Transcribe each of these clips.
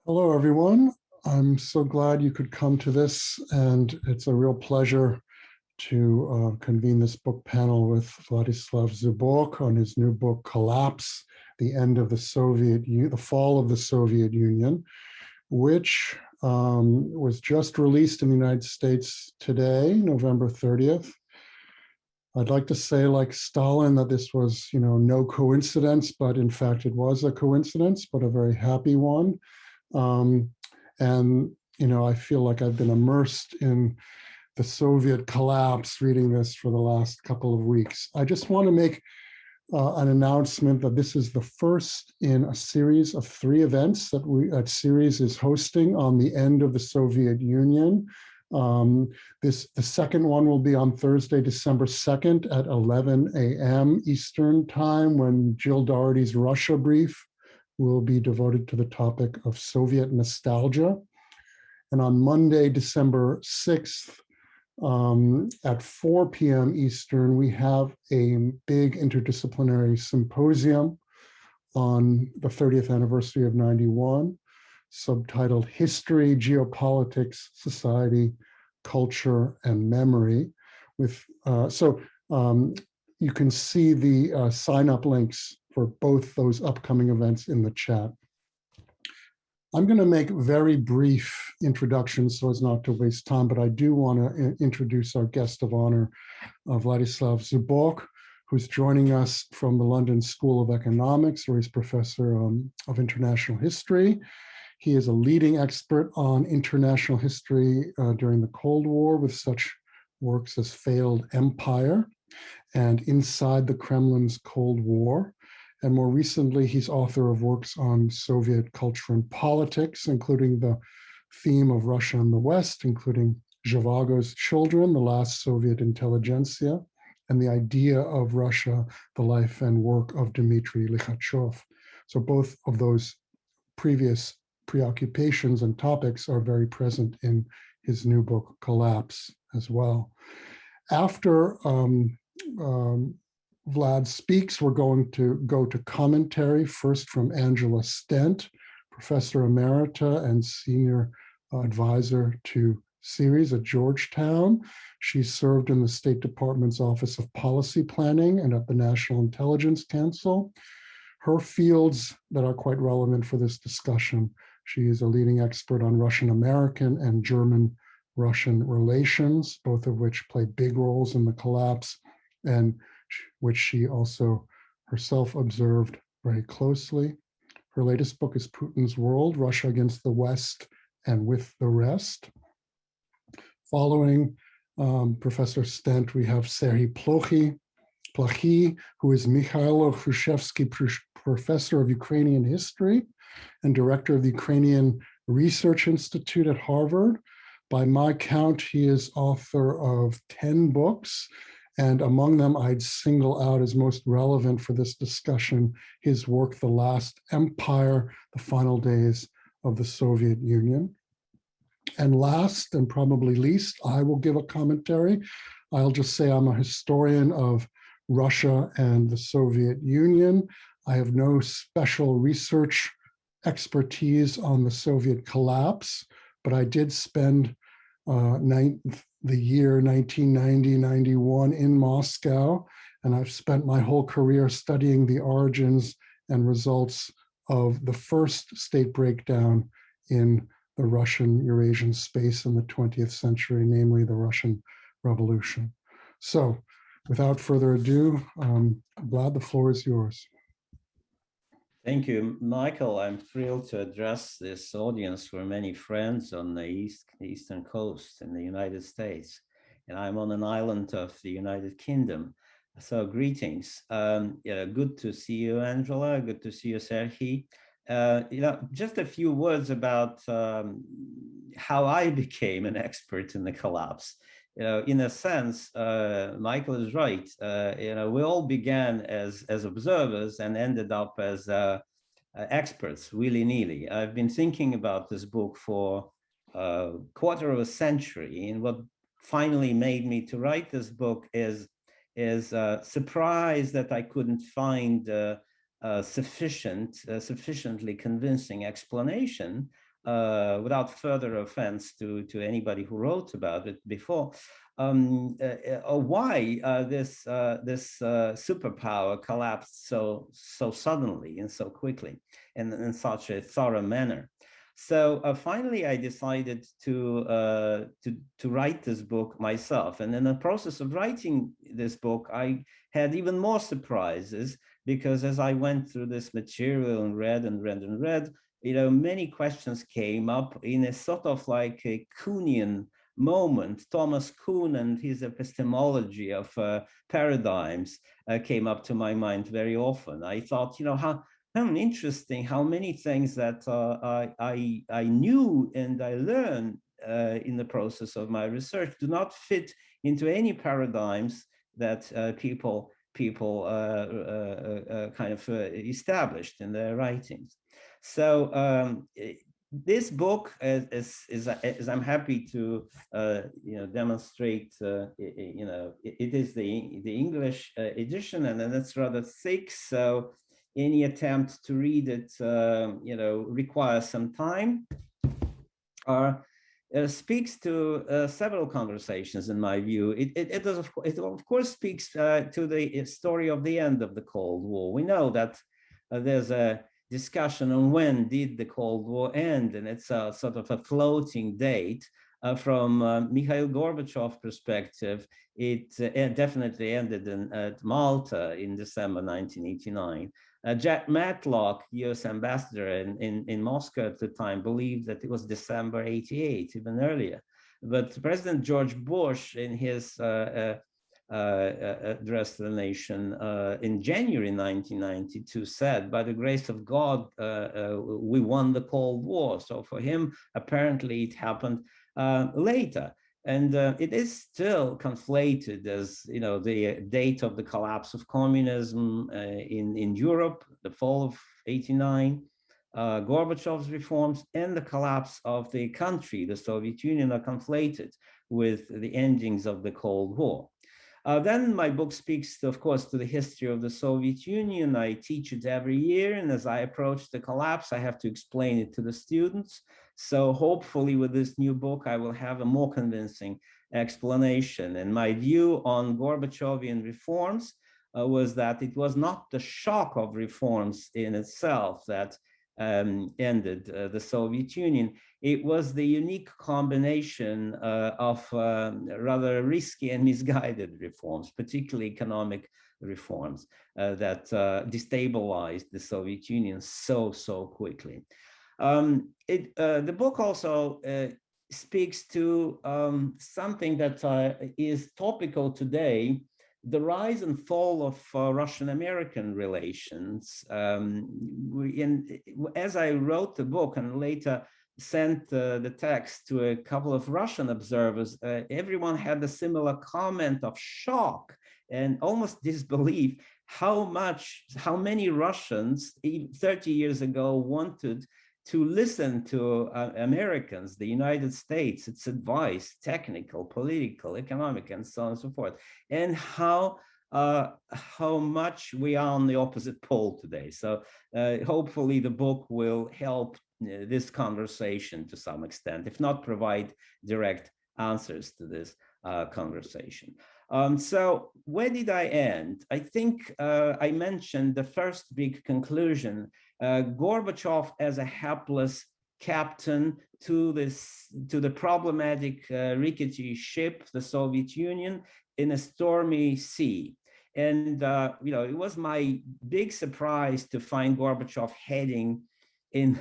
Hello, everyone. I'm so glad you could come to this, and it's a real pleasure to convene this book panel with Vladislav Zubok on his new book, Collapse, the End of the the Fall of the Soviet Union, which was just released in the United States today, November 30th. I'd like to say, like Stalin, that this was, no coincidence, but in fact, it was a coincidence, but a very happy one. And, I feel like I've been immersed in the Soviet collapse reading this for the last couple of weeks. I just want to make an announcement that this is the first in a series of 3 events that series is hosting on the end of the Soviet Union. The second one will be on Thursday, December 2nd at 11 a.m. Eastern Time, when Jill Doherty's Russia Brief will be devoted to the topic of Soviet nostalgia. And on Monday, December 6th, at 4 p.m. Eastern, we have a big interdisciplinary symposium on the 30th anniversary of 91, subtitled History, Geopolitics, Society, Culture, and Memory. You can see the sign-up links for both those upcoming events in the chat. I'm going to make very brief introductions so as not to waste time, but I do want to introduce our guest of honor, Vladislav Zubok, who's joining us from the London School of Economics, where he's professor of international history. He is a leading expert on international history during the Cold War, with such works as Failed Empire and Inside the Kremlin's Cold War. And more recently, he's author of works on Soviet culture and politics, including the theme of Russia and the West, including Zhivago's Children, the last Soviet intelligentsia, and the idea of Russia, the life and work of Dmitry Likhachev. So both of those previous preoccupations and topics are very present in his new book, Collapse, as well. After Vlad speaks, we're going to go to commentary, first from Angela Stent, Professor Emerita and Senior Advisor to Series at Georgetown. She served in the State Department's Office of Policy Planning and at the National Intelligence Council. Her fields that are quite relevant for this discussion: she is a leading expert on Russian-American and German-Russian relations, both of which played big roles in the collapse, and which she also herself observed very closely. Her latest book is Putin's World, Russia Against the West and With the Rest. Following Professor Stent, we have Serhiy Plokhy, who is Mikhailo Hrushevsky Professor of Ukrainian History and Director of the Ukrainian Research Institute at Harvard. By my count, he is author of 10 books, and among them, I'd single out as most relevant for this discussion his work, The Last Empire, The Final Days of the Soviet Union. And last, and probably least, I will give a commentary. I'll just say I'm a historian of Russia and the Soviet Union. I have no special research expertise on the Soviet collapse, but I did spend the year 1990-91 in Moscow, and I've spent my whole career studying the origins and results of the first state breakdown in the Russian Eurasian space in the 20th century, namely the Russian Revolution. So without further ado, Vlad, the floor is yours. Thank you, Michael. I'm thrilled to address this audience for many friends on the Eastern Coast in the United States. And I'm on an island of the United Kingdom. So greetings. Good to see you, Angela. Good to see you, Serhiy. Just a few words about how I became an expert in the collapse. In a sense, Michael is right. We all began as observers and ended up as experts, willy-nilly. I've been thinking about this book for a quarter of a century, and what finally made me to write this book is surprise that I couldn't find sufficiently convincing explanation without further offense to anybody who wrote about it before, why this superpower collapsed so suddenly and so quickly and in such a thorough manner. So finally, I decided to write this book myself. And in the process of writing this book, I had even more surprises, because as I went through this material and read and read and read, you know, many questions came up in a sort of like a Kuhnian moment. Thomas Kuhn and his epistemology of paradigms came up to my mind very often. I thought, you know, how interesting how many things that I knew and I learned in the process of my research do not fit into any paradigms that people kind of established in their writings. So this book, as I'm happy to you know, demonstrate, you know, it is the English edition, and then it's rather thick, so any attempt to read it, you know, requires some time. Speaks to several conversations, in my view. It of course speaks to the story of the end of the Cold War. We know that there's a discussion on when did the Cold War end, and it's a sort of a floating date. From Mikhail Gorbachev perspective, it definitely ended at Malta in December 1989. Jack Matlock, US ambassador in Moscow at the time, believed that it was December 88, even earlier. But President George Bush, in his address to the nation in January 1992, said, by the grace of God, we won the Cold War. So for him, apparently it happened later. And it is still conflated as, you know, the date of the collapse of communism in Europe, the fall of '89, Gorbachev's reforms, and the collapse of the country, the Soviet Union, are conflated with the endings of the Cold War. Then my book speaks, of course, to the history of the Soviet Union. I teach it every year, and as I approach the collapse, I have to explain it to the students. So hopefully with this new book, I will have a more convincing explanation. And my view on Gorbachevian reforms was that it was not the shock of reforms in itself that ended the Soviet Union. It was the unique combination of rather risky and misguided reforms, particularly economic reforms, that destabilized the Soviet Union so quickly. The book also speaks to something that is topical today, the rise and fall of Russian-American relations. As I wrote the book and later sent the text to a couple of Russian observers, everyone had a similar comment of shock and almost disbelief how many Russians 30 years ago wanted to listen to Americans, the United States, its advice, technical, political, economic, and so on and so forth, and how much we are on the opposite pole today. So hopefully the book will help this conversation to some extent, if not provide direct answers to this conversation. So where did I end? I think I mentioned the first big conclusion, Gorbachev as a hapless captain to the problematic rickety ship, the Soviet Union, in a stormy sea. And you know, it was my big surprise to find Gorbachev heading in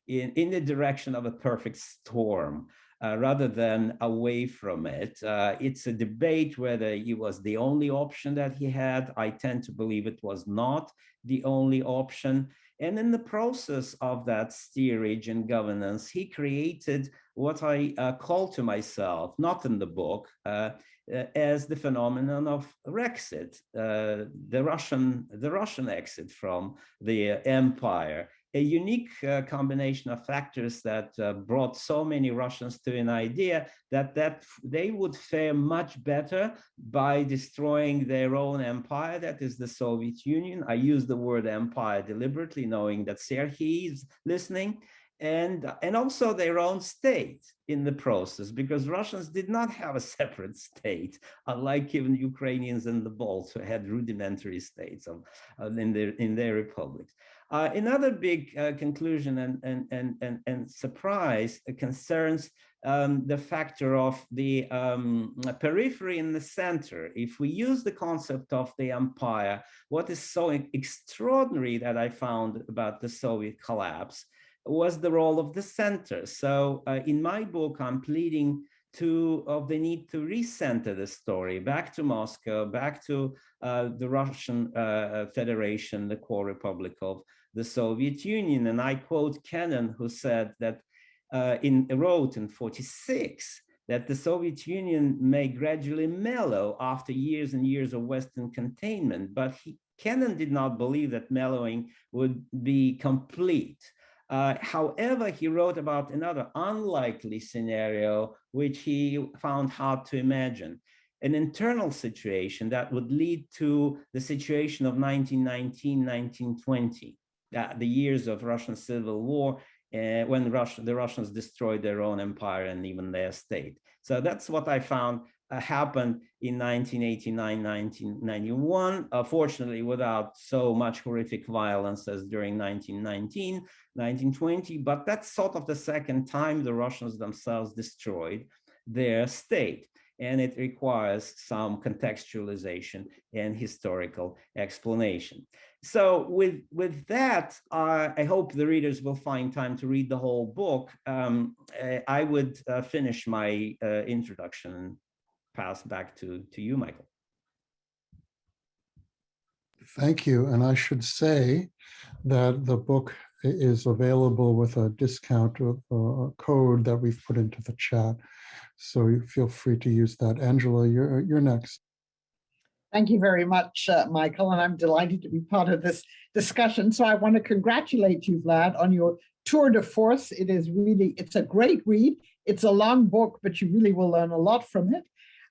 the direction of a perfect storm. Rather than away from it. It's a debate whether he was the only option that he had. I tend to believe it was not the only option. And in the process of that steerage and governance, he created what I call to myself, not in the book, as the phenomenon of Brexit, the Russian exit from the empire. A unique combination of factors that brought so many Russians to an idea that they would fare much better by destroying their own empire, that is the Soviet Union. I use the word empire deliberately, knowing that Sergei is listening, and also their own state in the process, because Russians did not have a separate state, unlike even Ukrainians and the Balts, who had rudimentary states in their republics. Another big conclusion and surprise concerns the factor of the periphery in the center. If we use the concept of the empire, what is so extraordinary that I found about the Soviet collapse was the role of the center. So in my book, I'm pleading of the need to recenter the story back to Moscow, back to the Russian Federation, the core republic of the Soviet Union. And I quote Kennan, who said that wrote in 1946 that the Soviet Union may gradually mellow after years and years of Western containment, but Kennan did not believe that mellowing would be complete. However, he wrote about another unlikely scenario, which he found hard to imagine, an internal situation that would lead to the situation of 1919, 1920, the years of Russian Civil War, when the Russians destroyed their own empire and even their state. So that's what I found happened in 1989, 1991, fortunately without so much horrific violence as during 1919, 1920, but that's sort of the second time the Russians themselves destroyed their state. And it requires some contextualization and historical explanation. So with that, I hope the readers will find time to read the whole book. I would finish my introduction and pass back to you, Michael. Thank you. And I should say that the book is available with a discount code that we've put into the chat. So you feel free to use that. Angela, you're next. Thank you very much, Michael, and I'm delighted to be part of this discussion. So I want to congratulate you, Vlad, on your tour de force. It's a great read. It's a long book, but you really will learn a lot from it.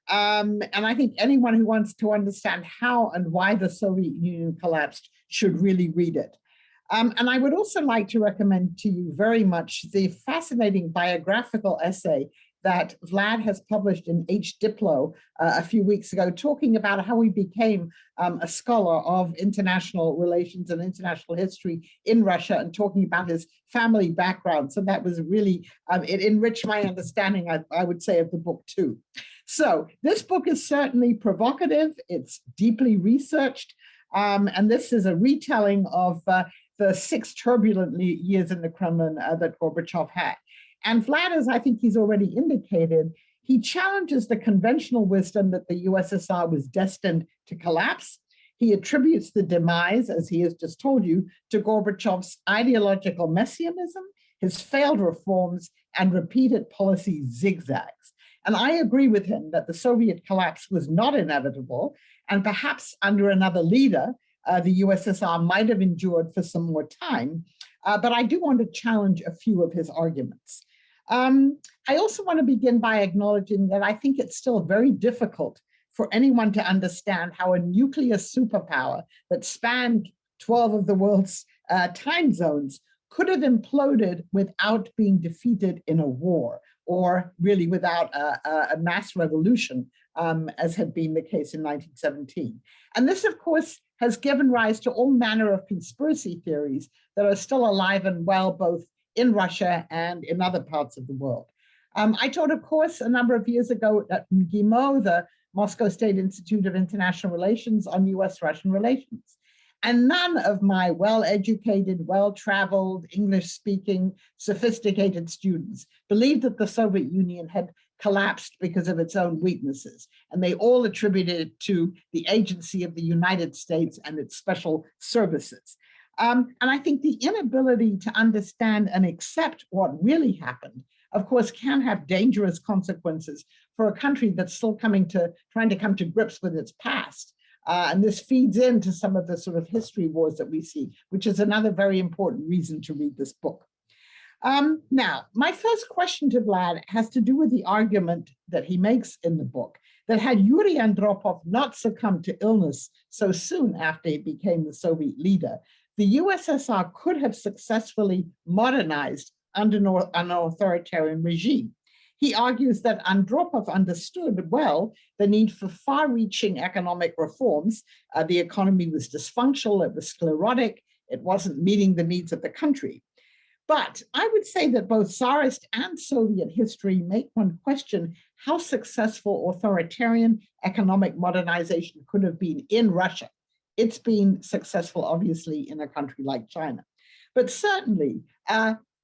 And I think anyone who wants to understand how and why the Soviet Union collapsed should really read it. And I would also like to recommend to you very much the fascinating biographical essay that Vlad has published in H. Diplo a few weeks ago, talking about how he became a scholar of international relations and international history in Russia, and talking about his family background. So that was really, it enriched my understanding, I would say, of the book too. So this book is certainly provocative, it's deeply researched, and this is a retelling of the 6 turbulent years in the Kremlin that Gorbachev had. And Vlad, as I think he's already indicated, he challenges the conventional wisdom that the USSR was destined to collapse. He attributes the demise, as he has just told you, to Gorbachev's ideological messianism, his failed reforms, and repeated policy zigzags. And I agree with him that the Soviet collapse was not inevitable, and perhaps under another leader, the USSR might have endured for some more time. But I do want to challenge a few of his arguments. I also want to begin by acknowledging that I think it's still very difficult for anyone to understand how a nuclear superpower that spanned 12 of the world's time zones could have imploded without being defeated in a war, or really without a mass revolution, as had been the case in 1917. And this, of course, has given rise to all manner of conspiracy theories that are still alive and well, both in Russia and in other parts of the world. I taught a course a number of years ago at MGIMO, the Moscow State Institute of International Relations, on US-Russian relations. And none of my well-educated, well-traveled, English-speaking, sophisticated students believed that the Soviet Union had collapsed because of its own weaknesses. And they all attributed it to the agency of the United States and its special services. And I think the inability to understand and accept what really happened, of course, can have dangerous consequences for a country that's still trying to come to grips with its past. And this feeds into some of the sort of history wars that we see, which is another very important reason to read this book. Now, my first question to Vlad has to do with the argument that he makes in the book, that had Yuri Andropov not succumbed to illness so soon after he became the Soviet leader, the USSR could have successfully modernized under an authoritarian regime. He argues that Andropov understood well the need for far-reaching economic reforms. The economy was dysfunctional, it was sclerotic, it wasn't meeting the needs of the country. But I would say that both Tsarist and Soviet history make one question how successful authoritarian economic modernization could have been in Russia. It's been successful, obviously, in a country like China. But certainly,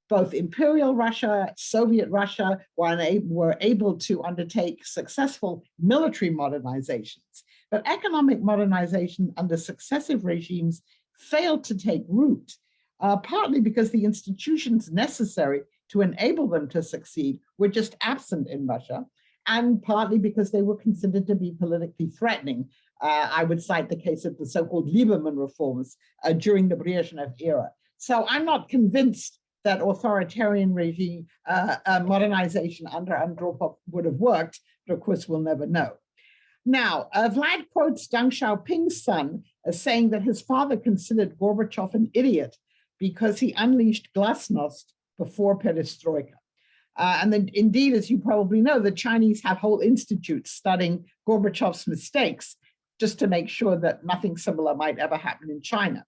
both Imperial Russia, Soviet Russia were able to undertake successful military modernizations. But economic modernization under successive regimes failed to take root, partly because the institutions necessary to enable them to succeed were just absent in Russia, and partly because they were considered to be politically threatening. I would cite the case of the so-called Lieberman reforms during the Brezhnev era. So I'm not convinced that authoritarian regime modernization under Andropov would have worked, but of course we'll never know. Now, Vlad quotes Deng Xiaoping's son as saying that his father considered Gorbachev an idiot because he unleashed glasnost before perestroika. And then indeed, as you probably know, the Chinese have whole institutes studying Gorbachev's mistakes just to make sure that nothing similar might ever happen in China.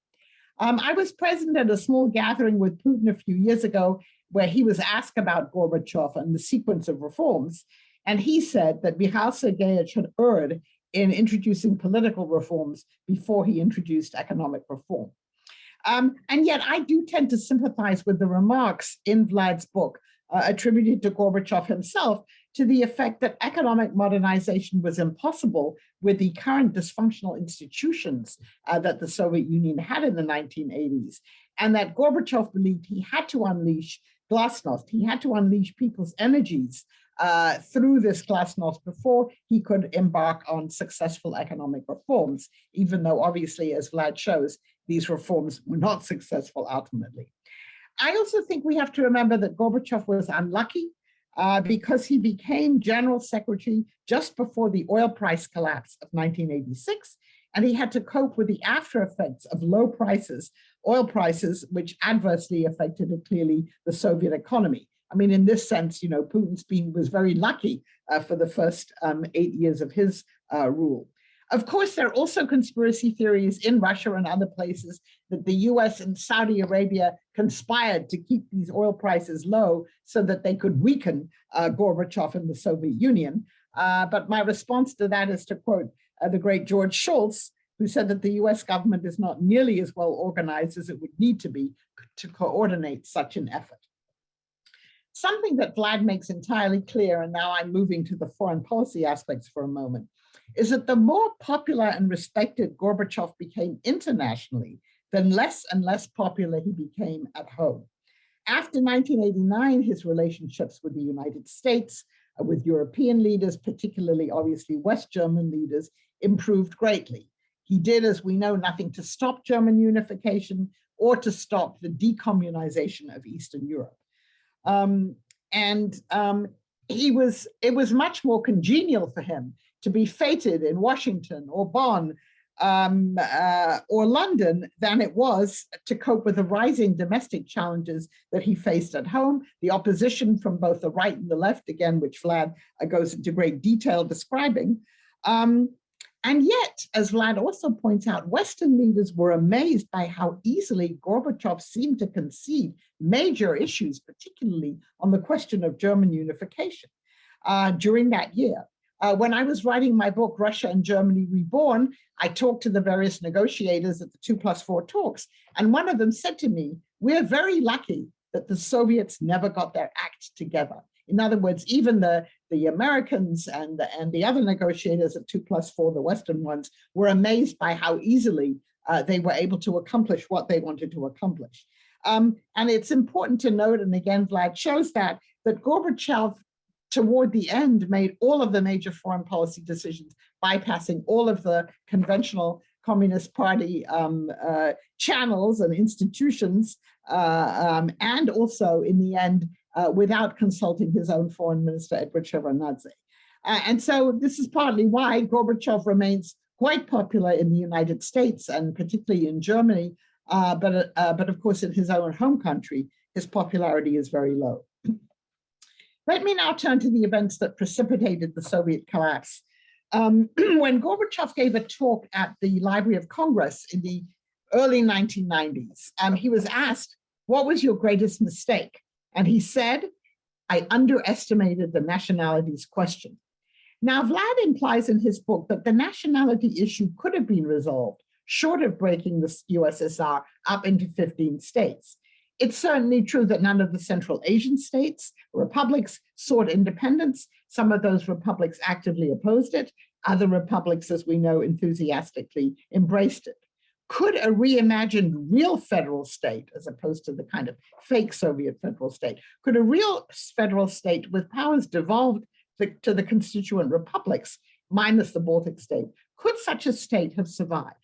I was present at a small gathering with Putin a few years ago where he was asked about Gorbachev and the sequence of reforms. And he said that Mikhail Sergeyevich had erred in introducing political reforms before he introduced economic reform. And yet I do tend to sympathize with the remarks in Vlad's book attributed to Gorbachev himself to the effect that economic modernization was impossible with the current dysfunctional institutions that the Soviet Union had in the 1980s, and that Gorbachev believed he had to unleash glasnost, he had to unleash people's energies through this glasnost before he could embark on successful economic reforms, even though obviously, as Vlad shows, these reforms were not successful ultimately. I also think we have to remember that Gorbachev was unlucky because he became general secretary just before the oil price collapse of 1986, and he had to cope with the after effects of low prices, oil prices, which adversely affected clearly the Soviet economy. I mean, in this sense, you know, Putin was very lucky for the first 8 years of his rule. Of course, there are also conspiracy theories in Russia and other places that the US and Saudi Arabia conspired to keep these oil prices low so that they could weaken Gorbachev and the Soviet Union. But my response to that is to quote the great George Shultz, who said that the US government is not nearly as well organized as it would need to be to coordinate such an effort. Something that Vlad makes entirely clear, and now I'm moving to the foreign policy aspects for a moment, is that the more popular and respected Gorbachev became internationally, then less and less popular he became at home. After 1989, his relationships with the United States, with European leaders, particularly obviously West German leaders, improved greatly. He did, as we know, nothing to stop German unification or to stop the decommunization of Eastern Europe. It was much more congenial for him to be feted in Washington or Bonn or London than it was to cope with the rising domestic challenges that he faced at home, the opposition from both the right and the left, again, which Vlad goes into great detail describing. And yet, as Vlad also points out, Western leaders were amazed by how easily Gorbachev seemed to concede major issues, particularly on the question of German unification during that year. When I was writing my book, Russia and Germany Reborn, I talked to the various negotiators at the 2+4 talks. And one of them said to me, we're very lucky that the Soviets never got their act together. In other words, even the Americans and the other negotiators at 2+4, the Western ones, were amazed by how easily they were able to accomplish what they wanted to accomplish. And it's important to note, and again, Vlad shows that Gorbachev, toward the end, made all of the major foreign policy decisions, bypassing all of the conventional Communist Party channels and institutions, and also, in the end, without consulting his own foreign minister, Edward Shevardnadze. And so this is partly why Gorbachev remains quite popular in the United States and particularly in Germany, but of course in his own home country his popularity is very low. Let me now turn to the events that precipitated the Soviet collapse. When Gorbachev gave a talk at the Library of Congress in the early 1990s, he was asked, "What was your greatest mistake?" And he said, "I underestimated the nationalities question." Now, Vlad implies in his book that the nationality issue could have been resolved, short of breaking the USSR up into 15 states. It's certainly true that none of the Central Asian states, republics, sought independence. Some of those republics actively opposed it. Other republics, as we know, enthusiastically embraced it. Could a reimagined real federal state, as opposed to the kind of fake Soviet federal state, could a real federal state with powers devolved to the constituent republics, minus the Baltic state, could such a state have survived?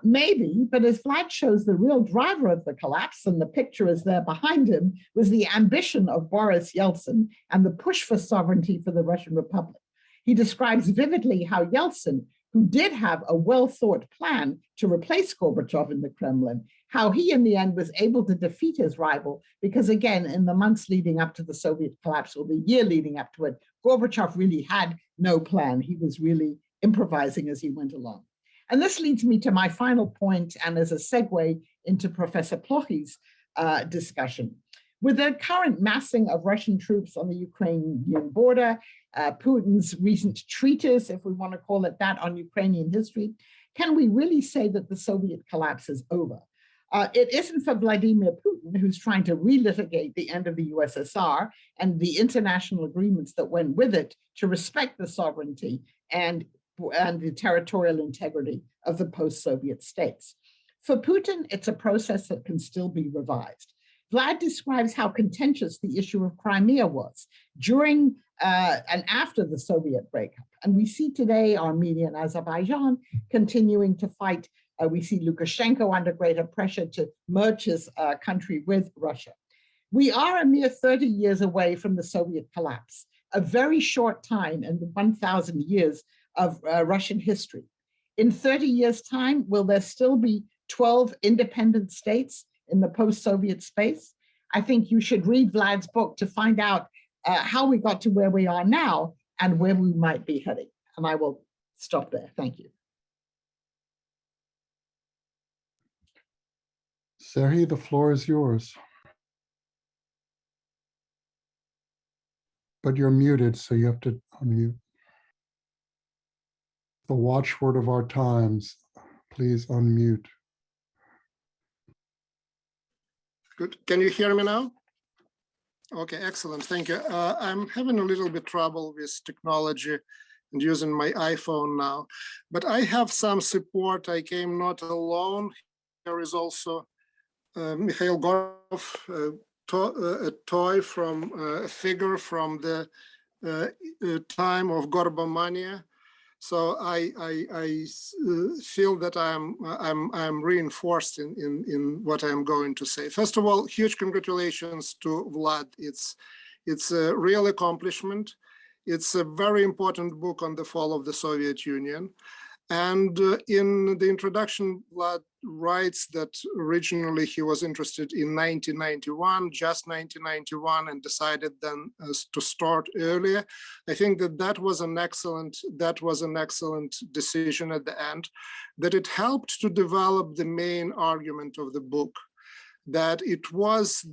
Maybe, but as Vlad shows, the real driver of the collapse, and the picture is there behind him, was the ambition of Boris Yeltsin and the push for sovereignty for the Russian Republic. He describes vividly how Yeltsin, who did have a well-thought plan to replace Gorbachev in the Kremlin, how he in the end was able to defeat his rival, because again, in the months leading up to the Soviet collapse, or the year leading up to it, Gorbachev really had no plan. He was really improvising as he went along. And this leads me to my final point, and as a segue into Professor Plochy's discussion. With the current massing of Russian troops on the Ukrainian border, Putin's recent treatise, if we want to call it that, on Ukrainian history, can we really say that the Soviet collapse is over? It isn't for Vladimir Putin, who's trying to relitigate the end of the USSR and the international agreements that went with it to respect the sovereignty and the territorial integrity of the post-Soviet states. For Putin, it's a process that can still be revised. Vlad describes how contentious the issue of Crimea was during and after the Soviet breakup. And we see today Armenia and Azerbaijan continuing to fight. We see Lukashenko under greater pressure to merge his country with Russia. We are a mere 30 years away from the Soviet collapse, a very short time in the 1,000 years of Russian history. In 30 years' time, will there still be 12 independent states in the post-Soviet space? I think you should read Vlad's book to find out how we got to where we are now and where we might be heading. And I will stop there. Thank you. Serhii, the floor is yours. But you're muted, so you have to unmute. The watchword of our times, please unmute. Good. Can you hear me now? Okay, excellent. Thank you. I'm having a little bit trouble with technology and using my iPhone now, but I have some support. I came not alone. There is also Mikhail Gorbachev, a toy from a figure from the time of Gorbamania. So I feel that I'm reinforced in what I'm going to say. First of all, huge congratulations to Vlad. It's a real accomplishment. It's a very important book on the fall of the Soviet Union. And in the introduction, Vlad writes that originally he was interested in 1991, just 1991, and decided then to start earlier. I think that was an excellent decision at the end, that it helped to develop the main argument of the book, that it was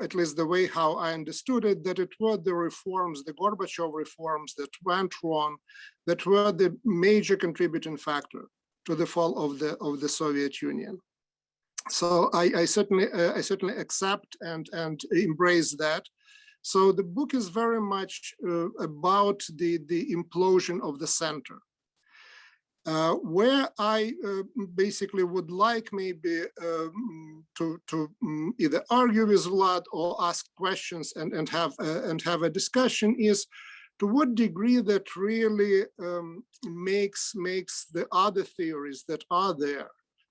at least the way how I understood it, that it were the reforms, the Gorbachev reforms that went wrong, that were the major contributing factor to the fall of the Soviet Union. So I certainly accept and embrace that. So the book is very much about the implosion of the center. Where I basically would like maybe to either argue with Vlad or ask questions and have a discussion is to what degree that really makes the other theories that are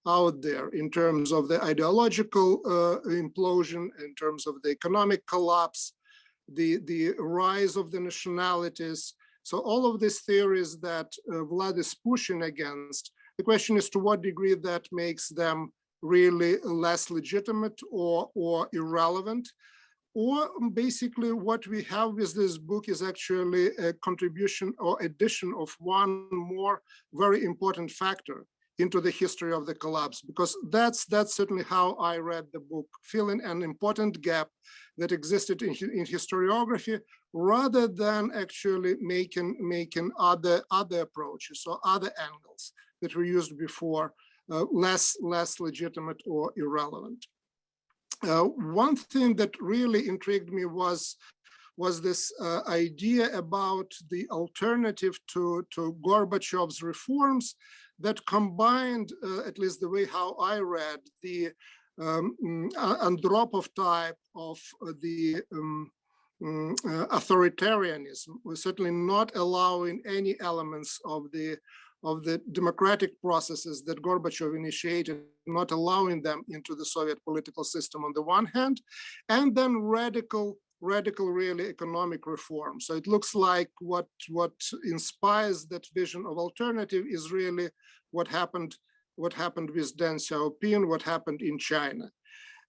out there in terms of the ideological implosion, in terms of the economic collapse, the rise of the nationalities. So all of these theories that Vlad is pushing against, the question is to what degree that makes them really less legitimate or irrelevant. Or basically what we have with this book is actually a contribution or addition of one more very important factor into the history of the collapse, because that's certainly how I read the book, filling an important gap that existed in historiography, rather than actually making other approaches or other angles that were used before less legitimate or irrelevant. One thing that really intrigued me was this idea about the alternative to Gorbachev's reforms that combined, at least the way how I read, the Andropov type of the authoritarianism, was certainly not allowing any elements of the democratic processes that Gorbachev initiated, not allowing them into the Soviet political system on the one hand, and then radical really economic reform. So it looks like what inspires that vision of alternative is really what happened with Deng Xiaoping, what happened in China.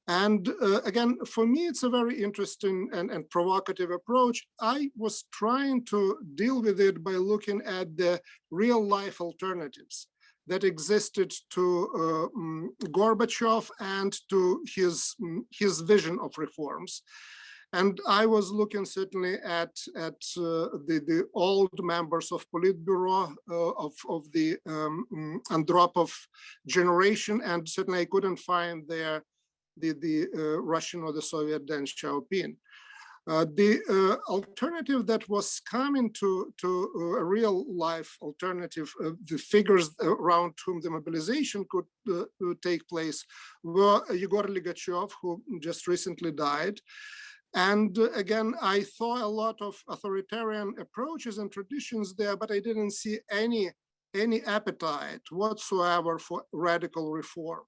And again, for me, it's a very interesting and provocative approach. I was trying to deal with it by looking at the real life alternatives that existed to Gorbachev and to his vision of reforms. And I was looking certainly at the old members of Politburo of the Andropov generation, and certainly I couldn't find there the Russian or the Soviet Deng Xiaoping. The alternative that was coming to a real life alternative, the figures around whom the mobilization could take place were Yegor Likhachev, who just recently died. And again, I saw a lot of authoritarian approaches and traditions there, but I didn't see any appetite whatsoever for radical reform.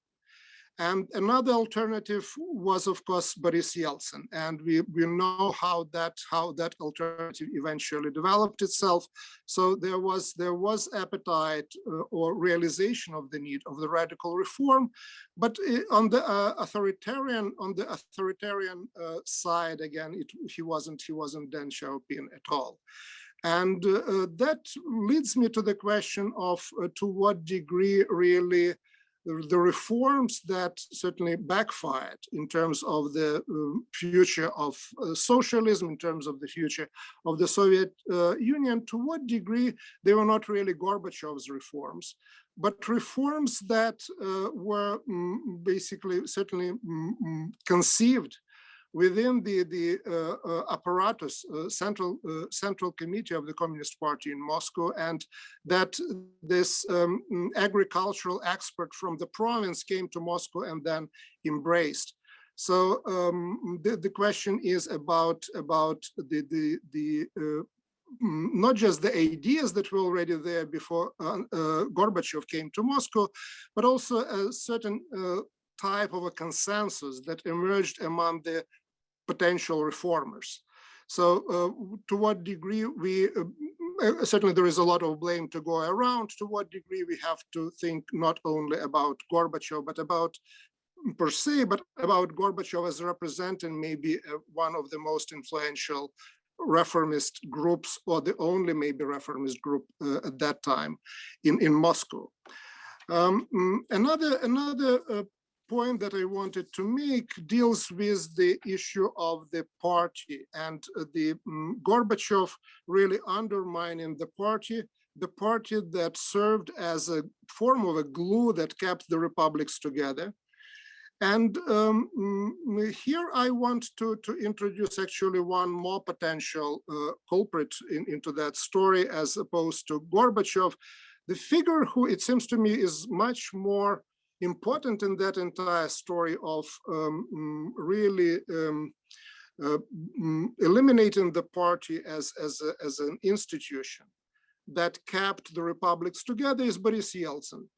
And another alternative was, of course, Boris Yeltsin, and we know how that alternative eventually developed itself. So there was appetite or realization of the need of the radical reform, but on the authoritarian side, again, he wasn't Deng Xiaoping at all. And that leads me to the question of to what degree really the reforms that certainly backfired in terms of the future of socialism, in terms of the future of the Soviet Union, to what degree they were not really Gorbachev's reforms, but reforms that were basically certainly conceived within the apparatus, central committee of the Communist Party in Moscow, and that this agricultural expert from the province came to Moscow and then embraced. So the question is about not just the ideas that were already there before Gorbachev came to Moscow, but also a certain type of a consensus that emerged among the potential reformers. So to what degree we, certainly there is a lot of blame to go around, to what degree we have to think not only about Gorbachev, but about per se, but about Gorbachev as representing maybe one of the most influential reformist groups, or the only maybe reformist group at that time in Moscow. Another point that I wanted to make deals with the issue of the party and the Gorbachev really undermining the party that served as a form of a glue that kept the republics together. And here I want to introduce actually one more potential culprit into that story, as opposed to Gorbachev, the figure who it seems to me is much more important in that entire story of really eliminating the party as an institution that kept the republics together is Boris Yeltsin.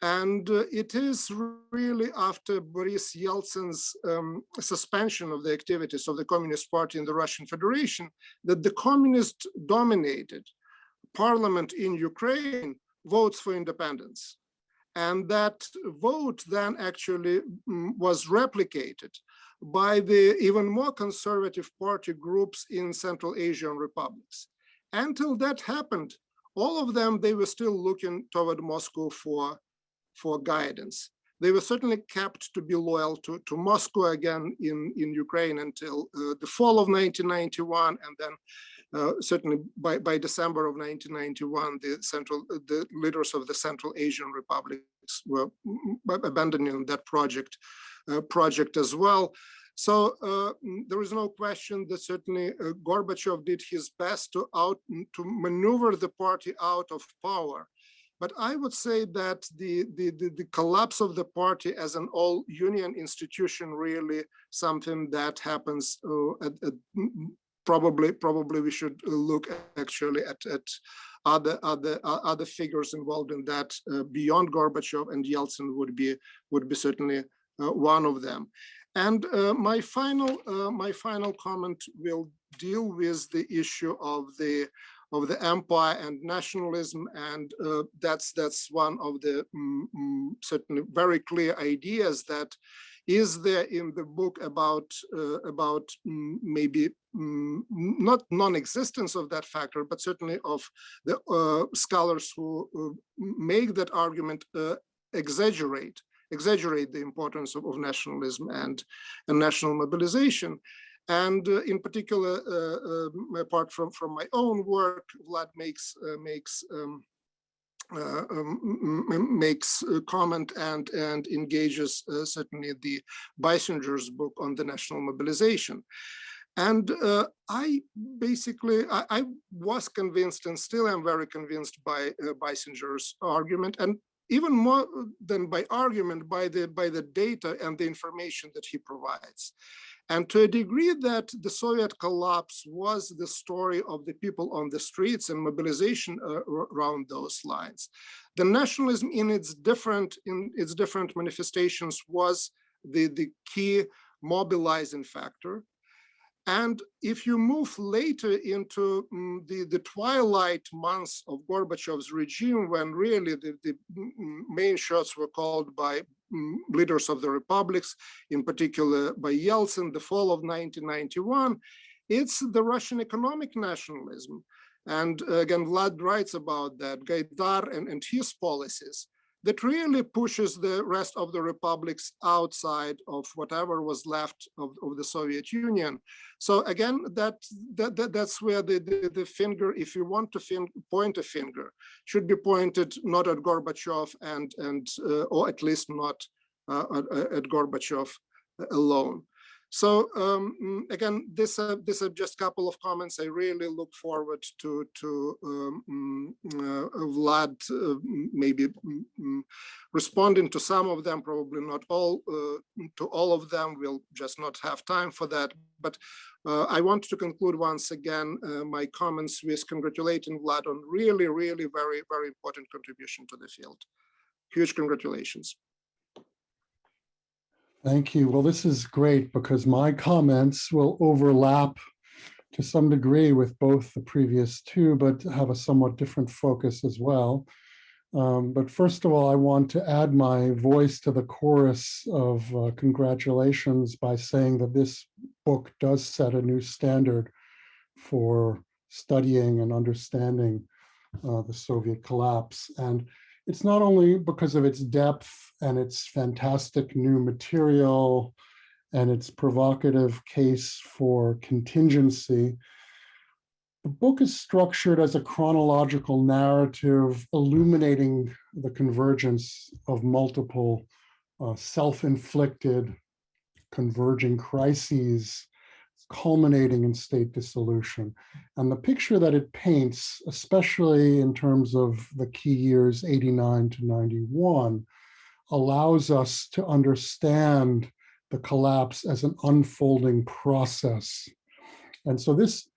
And it is really after Boris Yeltsin's suspension of the activities of the Communist Party in the Russian Federation that the communist-dominated parliament in Ukraine votes for independence. And that vote then actually was replicated by the even more conservative party groups in Central Asian republics. Until that happened, all of them, they were still looking toward Moscow for guidance. They were certainly kept to be loyal to Moscow again in Ukraine until the fall of 1991, and then certainly by December of 1991, the leaders of the Central Asian republics were abandoning that project as well. So there is no question that certainly Gorbachev did his best to maneuver the party out of power. But I would say that the collapse of the party as an all-union institution really something that happens probably we should look actually at other figures involved in that beyond Gorbachev, and Yeltsin would be certainly one of them. And my final comment will deal with the issue of the empire and nationalism, and that's one of the certainly very clear ideas that is there in the book about maybe not non-existence of that factor, but certainly of the scholars who make that argument exaggerate the importance of nationalism and national mobilization. And in particular, apart from my own work, Vlad makes comment and engages certainly the Beissinger's book on the national mobilization. And I was convinced, and still am very convinced by Beissinger's argument, and even more than by argument, by the data and the information that he provides. And to a degree that the Soviet collapse was the story of the people on the streets and mobilization around those lines, the nationalism in its different manifestations was the key mobilizing factor. And if you move later into the twilight months of Gorbachev's regime, when really the main shots were called by leaders of the republics, in particular by Yeltsin, the fall of 1991, it's the Russian economic nationalism. And again, Vlad writes about that, Gaidar and his policies, that really pushes the rest of the republics outside of whatever was left of the Soviet Union. So again, that's where the finger, if you want to point a finger, should be pointed not at Gorbachev or at least not at Gorbachev alone. So again, this are just a couple of comments. I really look forward to Vlad maybe responding to some of them, probably not all to all of them. We'll just not have time for that. But I want to conclude once again my comments with congratulating Vlad on really, really very, very important contribution to the field. Huge congratulations. Thank you. Well, this is great because my comments will overlap to some degree with both the previous two, but have a somewhat different focus as well. But first of all, I want to add my voice to the chorus of congratulations by saying that this book does set a new standard for studying and understanding the Soviet collapse. And it's not only because of its depth and its fantastic new material and its provocative case for contingency. The book is structured as a chronological narrative illuminating the convergence of multiple self-inflicted converging crises culminating in state dissolution. And the picture that it paints, especially in terms of the key years 89 to 91, allows us to understand the collapse as an unfolding process. And so this,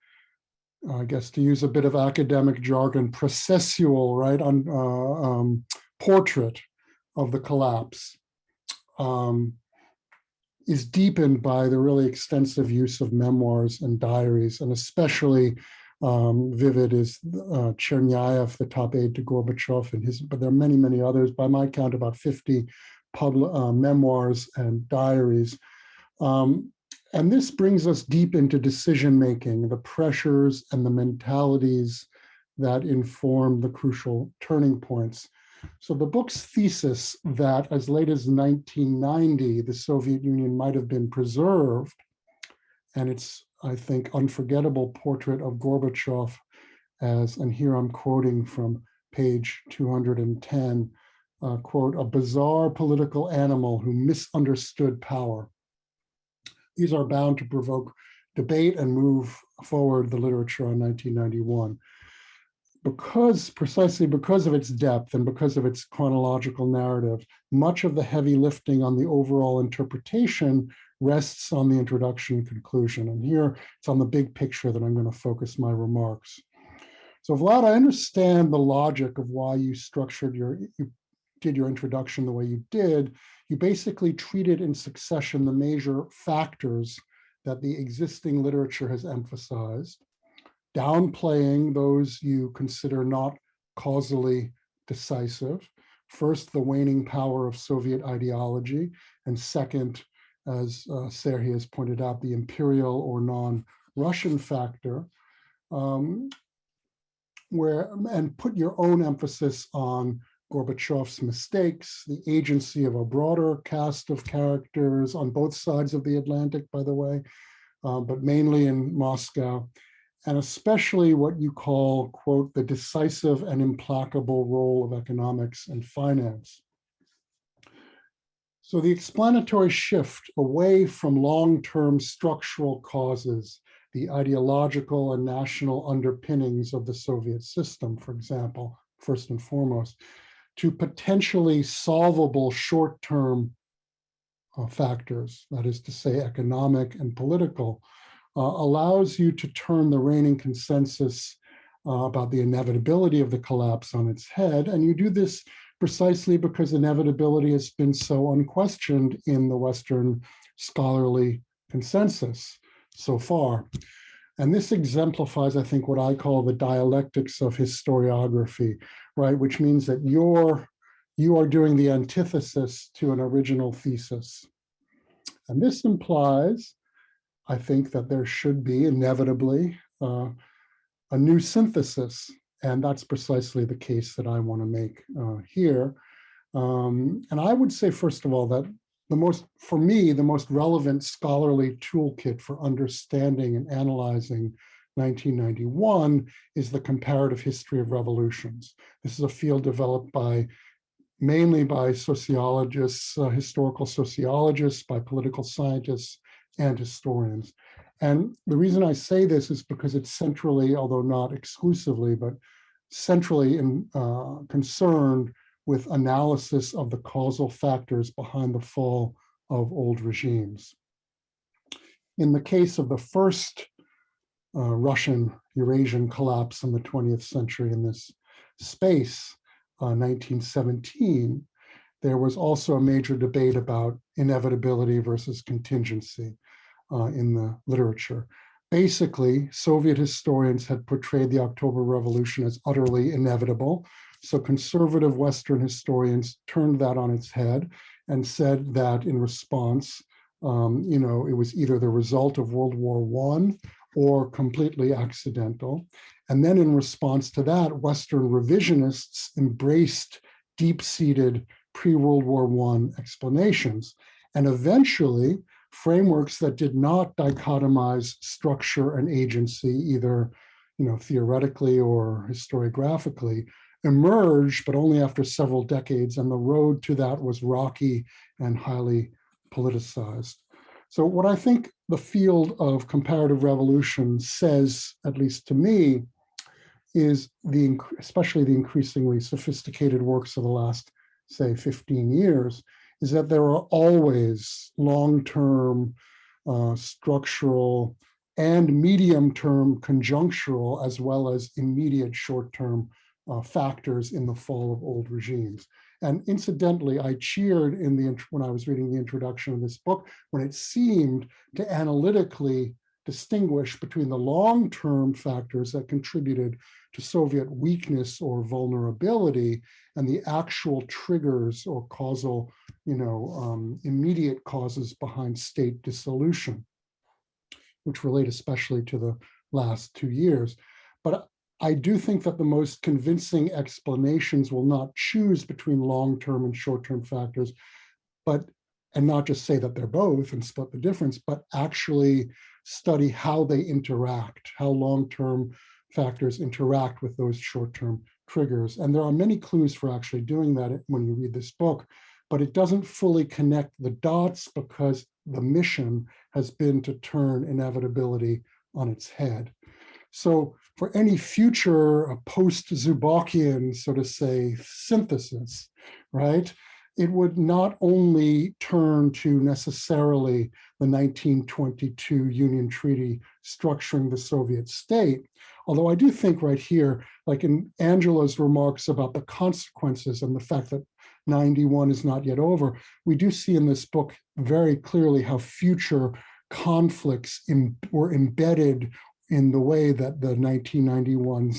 I guess to use a bit of academic jargon, processual, right, portrait of the collapse is deepened by the really extensive use of memoirs and diaries, and especially Vivid is Chernyayev, the top aide to Gorbachev, but there are many, many others. By my count, about 50 memoirs and diaries. And this brings us deep into decision-making, the pressures and the mentalities that inform the crucial turning points. So the book's thesis that as late as 1990, the Soviet Union might have been preserved, and its, I think, unforgettable portrait of Gorbachev as, and here I'm quoting from page 210, quote, a bizarre political animal who misunderstood power. These are bound to provoke debate and move forward the literature on 1991. Precisely because of its depth and because of its chronological narrative, much of the heavy lifting on the overall interpretation rests on the introduction and conclusion. And here it's on the big picture that I'm going to focus my remarks. So Vlad, I understand the logic of why you did your introduction the way you did. You basically treated in succession the major factors that the existing literature has emphasized, downplaying those you consider not causally decisive. First, the waning power of Soviet ideology, and second, as Serhiy has pointed out, the imperial or non-Russian factor, and put your own emphasis on Gorbachev's mistakes, the agency of a broader cast of characters on both sides of the Atlantic, by the way, but mainly in Moscow, and especially what you call, quote, the decisive and implacable role of economics and finance. So the explanatory shift away from long-term structural causes, the ideological and national underpinnings of the Soviet system, for example, first and foremost, to potentially solvable short-term factors, that is to say economic and political, allows you to turn the reigning consensus about the inevitability of the collapse on its head. And you do this precisely because inevitability has been so unquestioned in the Western scholarly consensus so far. And this exemplifies, I think, what I call the dialectics of historiography, right? Which means that you are doing the antithesis to an original thesis. And this implies, I think, that there should be inevitably a new synthesis. And that's precisely the case that I want to make here. And I would say, first of all, that for me, the most relevant scholarly toolkit for understanding and analyzing 1991 is the comparative history of revolutions. This is a field developed mainly by sociologists, historical sociologists, by political scientists, and historians. And the reason I say this is because it's centrally, although not exclusively, but centrally concerned with analysis of the causal factors behind the fall of old regimes. In the case of the first Russian Eurasian collapse in the 20th century in this space, 1917, there was also a major debate about inevitability versus contingency in the literature. Basically, Soviet historians had portrayed the October Revolution as utterly inevitable. So conservative Western historians turned that on its head and said that in response, it was either the result of World War I or completely accidental. And then in response to that, Western revisionists embraced deep-seated pre-World War I explanations. And eventually, frameworks that did not dichotomize structure and agency, either theoretically or historiographically, emerged, but only after several decades, and the road to that was rocky and highly politicized. So what I think the field of comparative revolution says, at least to me, is especially the increasingly sophisticated works of the last, say, 15 years, is that there are always long-term structural and medium-term conjunctural, as well as immediate short-term factors in the fall of old regimes. And incidentally, I cheered when I was reading the introduction of this book, when it seemed to analytically distinguish between the long-term factors that contributed to Soviet weakness or vulnerability and the actual triggers or causal, immediate causes behind state dissolution, which relate especially to the last 2 years. But I do think that the most convincing explanations will not choose between long-term and short-term factors, and not just say that they're both and split the difference, but actually study how they interact, how long-term factors interact with those short-term triggers. And there are many clues for actually doing that when you read this book, but it doesn't fully connect the dots because the mission has been to turn inevitability on its head. So for any future post-Zubokian, so to say, synthesis, right, it would not only turn to necessarily the 1922 Union Treaty structuring the Soviet state, although I do think right here, like in Angela's remarks about the consequences and the fact that 91 is not yet over, we do see in this book very clearly how future conflicts were embedded in the way that the 1991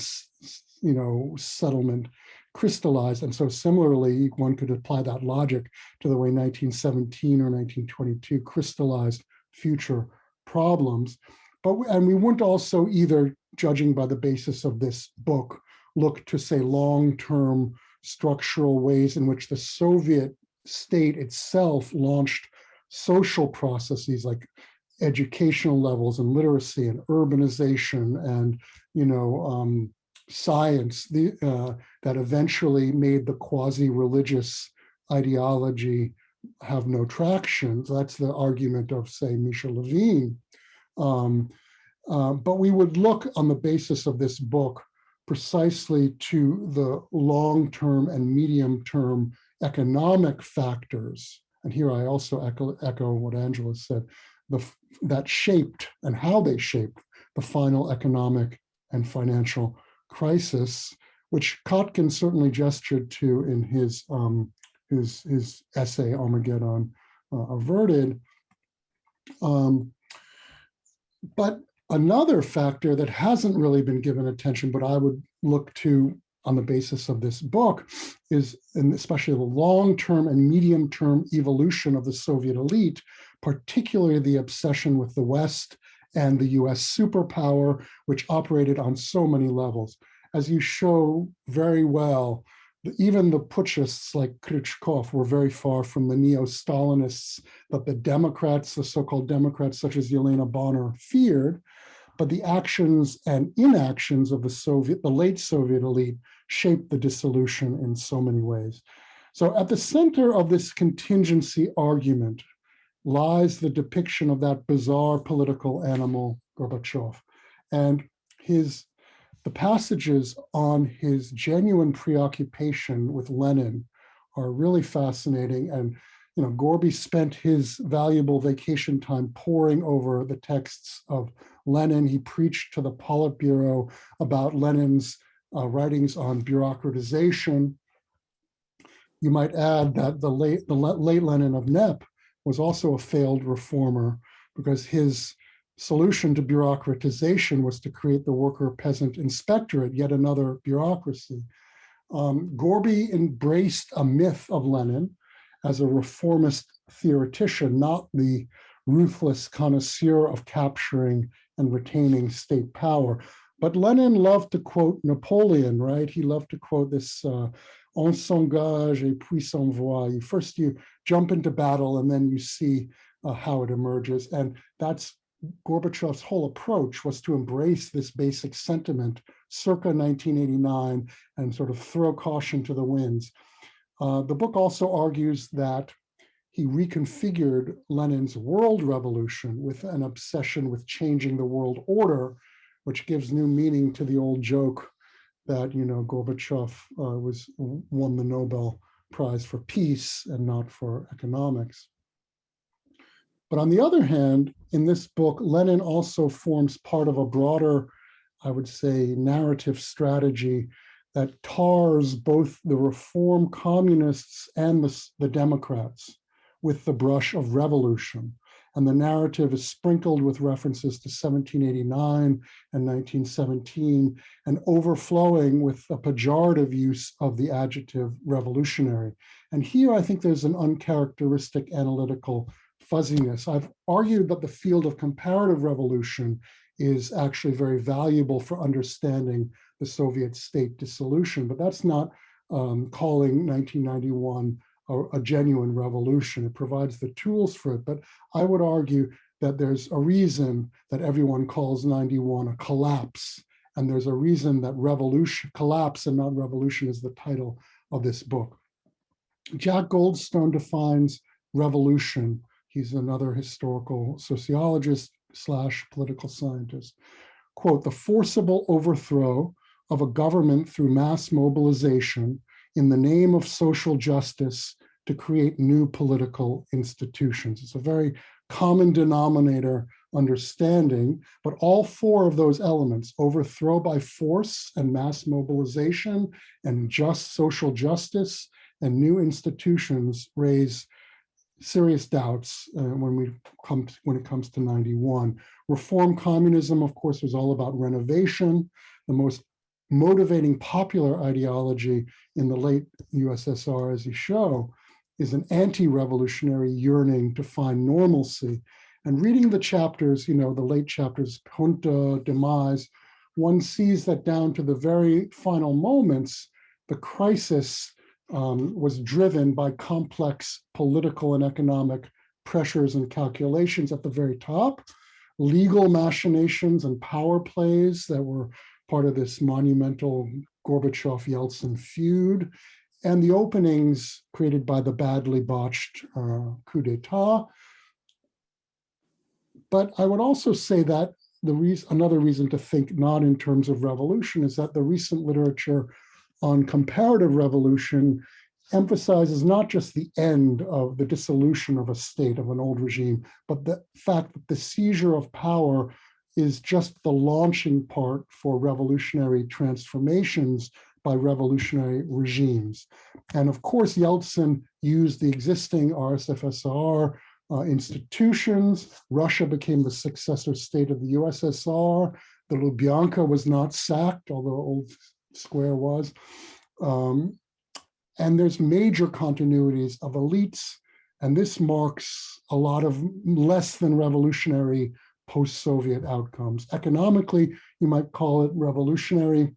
settlement crystallized. And so similarly, one could apply that logic to the way 1917 or 1922 crystallized future problems. And we wouldn't also either, judging by the basis of this book, look to say long-term structural ways in which the Soviet state itself launched social processes like educational levels and literacy and urbanization and science that eventually made the quasi-religious ideology have no traction. So that's the argument of, say, Misha Levine. But we would look on the basis of this book precisely to the long-term and medium-term economic factors. And here I also echo what Angela said, that shaped and how they shaped the final economic and financial crisis, which Kotkin certainly gestured to in his essay Armageddon Averted. But another factor that hasn't really been given attention, but I would look to on the basis of this book, is, and especially the long-term and medium-term evolution of the Soviet elite, particularly the obsession with the West and the US superpower, which operated on so many levels. As you show very well, even the putschists like Kryuchkov were very far from the neo-Stalinists that the Democrats, the so-called Democrats such as Yelena Bonner, feared. But the actions and inactions of the late Soviet elite shaped the dissolution in so many ways. So at the center of this contingency argument lies the depiction of that bizarre political animal, Gorbachev, and the passages on his genuine preoccupation with Lenin are really fascinating. And Gorby spent his valuable vacation time poring over the texts of Lenin. He preached to the Politburo about Lenin's writings on bureaucratization. You might add that the late Lenin of NEP was also a failed reformer, because his solution to bureaucratization was to create the worker-peasant inspectorate, yet another bureaucracy. Gorby embraced a myth of Lenin as a reformist theoretician, not the ruthless connoisseur of capturing and retaining state power. But Lenin loved to quote Napoleon, right? He loved to quote this, on s'engage et puis s'en voit. First you jump into battle and then you see how it emerges. And that's Gorbachev's whole approach, was to embrace this basic sentiment circa 1989 and sort of throw caution to the winds. The book also argues that he reconfigured Lenin's world revolution with an obsession with changing the world order, which gives new meaning to the old joke that Gorbachev won the Nobel Prize for Peace and not for economics. But on the other hand, in this book, Lenin also forms part of a broader, I would say, narrative strategy that tars both the reform communists and the Democrats with the brush of revolution. and the narrative is sprinkled with references to 1789 and 1917, and overflowing with a pejorative use of the adjective revolutionary. And here I think there's an uncharacteristic analytical fuzziness. I've argued that the field of comparative revolution is actually very valuable for understanding the Soviet state dissolution, but that's not calling 1991 a genuine revolution. It provides the tools for it, but I would argue that there's a reason that everyone calls 91 a collapse, and there's a reason that revolution, collapse and not revolution, is the title of this book. Jack Goldstone defines revolution. He's another historical sociologist / political scientist. Quote, the forcible overthrow of a government through mass mobilization in the name of social justice to create new political institutions. It's a very common denominator understanding, but all four of those elements, overthrow by force and mass mobilization and just social justice and new institutions, raise serious doubts when it comes to 91. Reform communism, of course, was all about renovation. The most motivating popular ideology in the late USSR, as you show, is an anti-revolutionary yearning to find normalcy. And reading the chapters, the late chapters, Junta, Demise, one sees that down to the very final moments, the crisis was driven by complex political and economic pressures and calculations at the very top, legal machinations and power plays that were part of this monumental Gorbachev-Yeltsin feud, and the openings created by the badly botched coup d'etat. But I would also say that another reason to think not in terms of revolution is that the recent literature on comparative revolution emphasizes not just the end of the dissolution of a state, of an old regime, but the fact that the seizure of power is just the launching part for revolutionary transformations by revolutionary regimes. And of course, Yeltsin used the existing RSFSR institutions. Russia became the successor state of the USSR. The Lubyanka was not sacked, although Old Square was. And there's major continuities of elites, and this marks a lot of less than revolutionary post-Soviet outcomes. Economically, you might call it revolutionary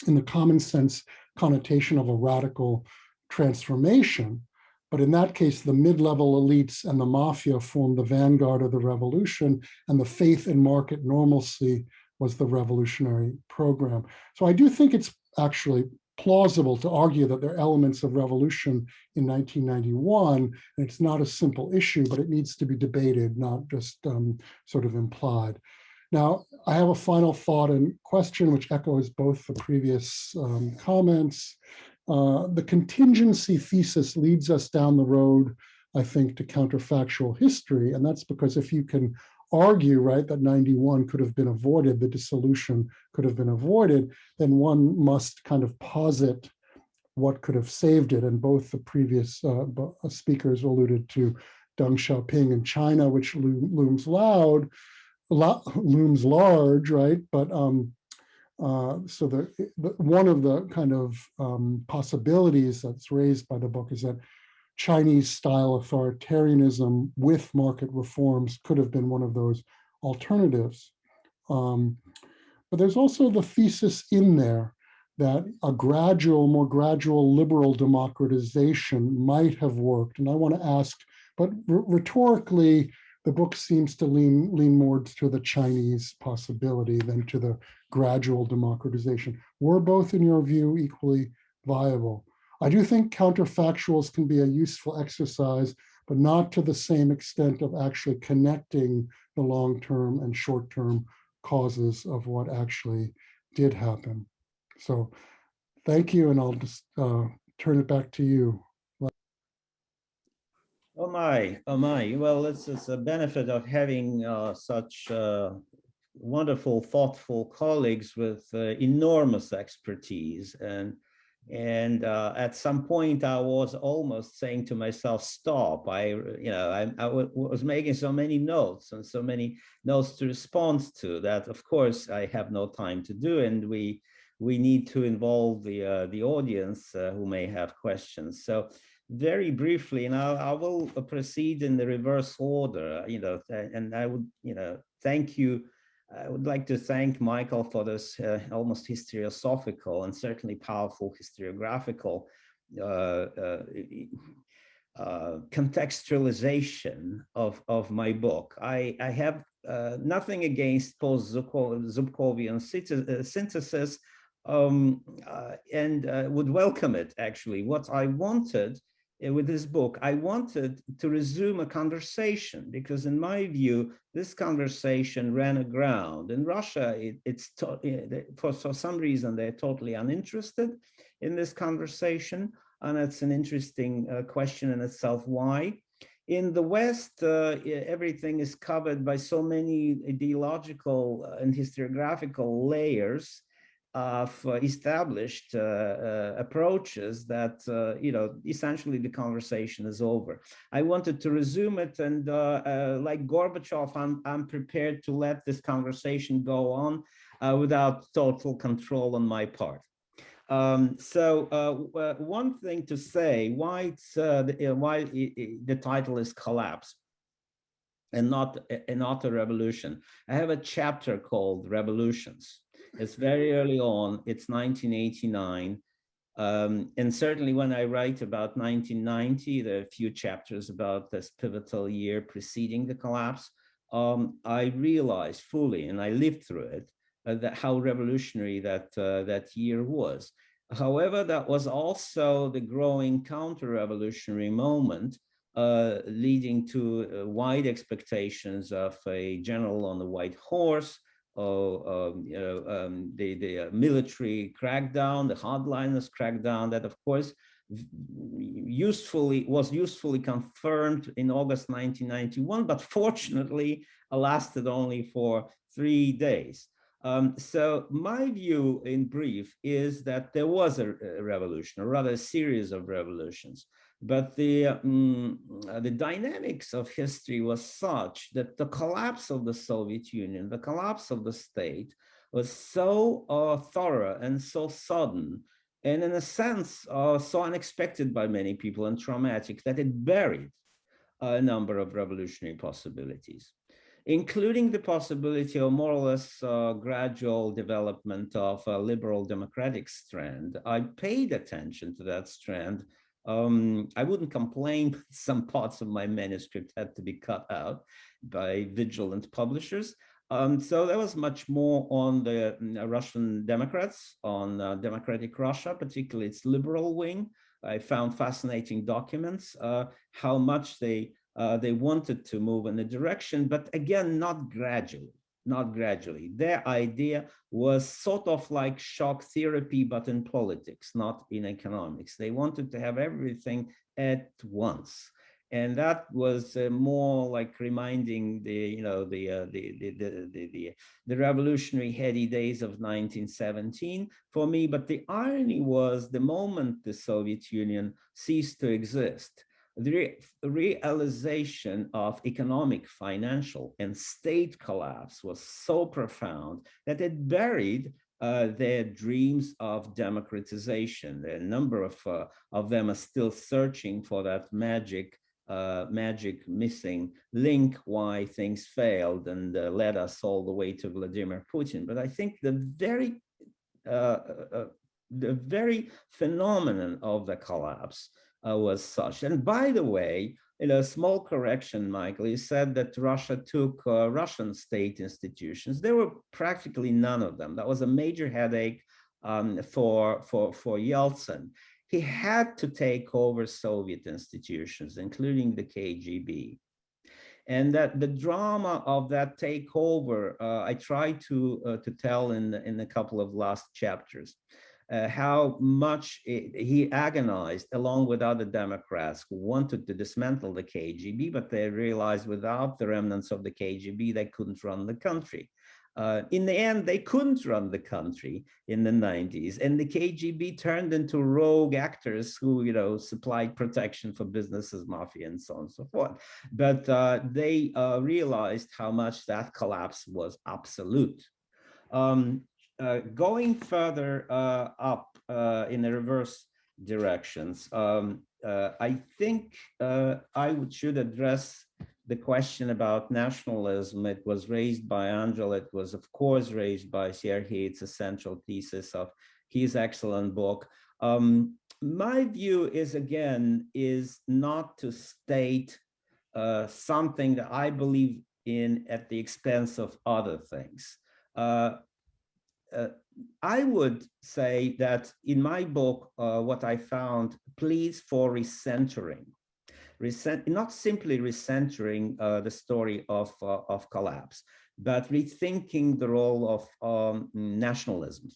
in the common sense connotation of a radical transformation. But in that case, the mid-level elites and the mafia formed the vanguard of the revolution, and the faith in market normalcy was the revolutionary program. So I do think it's actually plausible to argue that there are elements of revolution in 1991, and it's not a simple issue, but it needs to be debated, not just sort of implied. Now, I have a final thought and question which echoes both the previous comments. The contingency thesis leads us down the road, I think, to counterfactual history, and that's because if you can argue, right, that 91 could have been avoided, the dissolution could have been avoided, then one must kind of posit what could have saved it. And both the previous speakers alluded to Deng Xiaoping in China, which looms large, right? But so one of the kind of possibilities that's raised by the book is that Chinese-style authoritarianism with market reforms could have been one of those alternatives. But there's also the thesis in there that a more gradual liberal democratization might have worked. And I want to ask, but rhetorically, the book seems to lean more to the Chinese possibility than to the gradual democratization. Were both, in your view, equally viable? I do think counterfactuals can be a useful exercise, but not to the same extent of actually connecting the long-term and short-term causes of what actually did happen. So thank you, and I'll just turn it back to you. Oh my. Well, it's a benefit of having such wonderful, thoughtful colleagues with enormous expertise. And And at some point, I was almost saying to myself, "Stop!" I was making so many notes and so many notes to respond to that. Of course, I have no time to do, and we need to involve the audience who may have questions. So, very briefly, and I will proceed in the reverse order. And I would thank you. I would like to thank Michael for this almost historiosophical and certainly powerful historiographical contextualization of my book. I have nothing against post-Zubkovian synthesis and would welcome it, actually. What I wanted with this book, I wanted to resume a conversation, because in my view, this conversation ran aground. In Russia, for some reason, they're totally uninterested in this conversation. And it's an interesting question in itself, why? In the West, everything is covered by so many ideological and historiographical layers of established approaches that, essentially the conversation is over. I wanted to resume it, and like Gorbachev, I'm prepared to let this conversation go on without total control on my part. One thing to say, why the title is Collapse and not a revolution. I have a chapter called Revolutions. It's very early on, it's 1989. And certainly when I write about 1990, there are a few chapters about this pivotal year preceding the collapse. I realized fully, and I lived through it, that how revolutionary that year was. However, that was also the growing counter-revolutionary moment, leading to wide expectations of a general on the white horse, the military crackdown, the hardliners crackdown, that of course was usefully confirmed in August 1991, but fortunately lasted only for 3 days. So my view in brief is that there was a revolution, or rather a series of revolutions, but the dynamics of history was such that the collapse of the Soviet Union, the collapse of the state, was so thorough and so sudden, and in a sense so unexpected by many people and traumatic, that it buried a number of revolutionary possibilities, including the possibility of more or less gradual development of a liberal democratic strand. I paid attention to that strand. I wouldn't complain, but some parts of my manuscript had to be cut out by vigilant publishers. So there was much more on the Russian Democrats, on democratic Russia, particularly its liberal wing. I found fascinating documents, how much they wanted to move in a direction, but again, not gradually. Their idea was sort of like shock therapy, but in politics, not in economics. They wanted to have everything at once. And that was more like reminding the revolutionary heady days of 1917 for me. But the irony was, the moment the Soviet Union ceased to exist, the realization of economic, financial, and state collapse was so profound that it buried their dreams of democratization. A number of them are still searching for that magic missing link, why things failed and led us all the way to Vladimir Putin. But I think the very phenomenon of the collapse was such. And by the way, in a small correction, Michael, you said that Russia took Russian state institutions. There were practically none of them. That was a major headache for Yeltsin. He had to take over Soviet institutions, including the KGB. And that the drama of that takeover, I tried to tell in a couple of last chapters. How much he agonized along with other Democrats who wanted to dismantle the KGB, but they realized without the remnants of the KGB, they couldn't run the country. In the end, they couldn't run the country in the 90s, and the KGB turned into rogue actors who, supplied protection for businesses, mafia, and so on and so forth. But they realized how much that collapse was absolute. Going further up in the reverse directions, I think I should address the question about nationalism. It was raised by Angela. It was, of course, raised by Sergei. It's a central thesis of his excellent book. My view is, again, is not to state something that I believe in at the expense of other things. I would say that in my book, what I found pleads for recentering. Not simply recentering the story of collapse, but rethinking the role of nationalism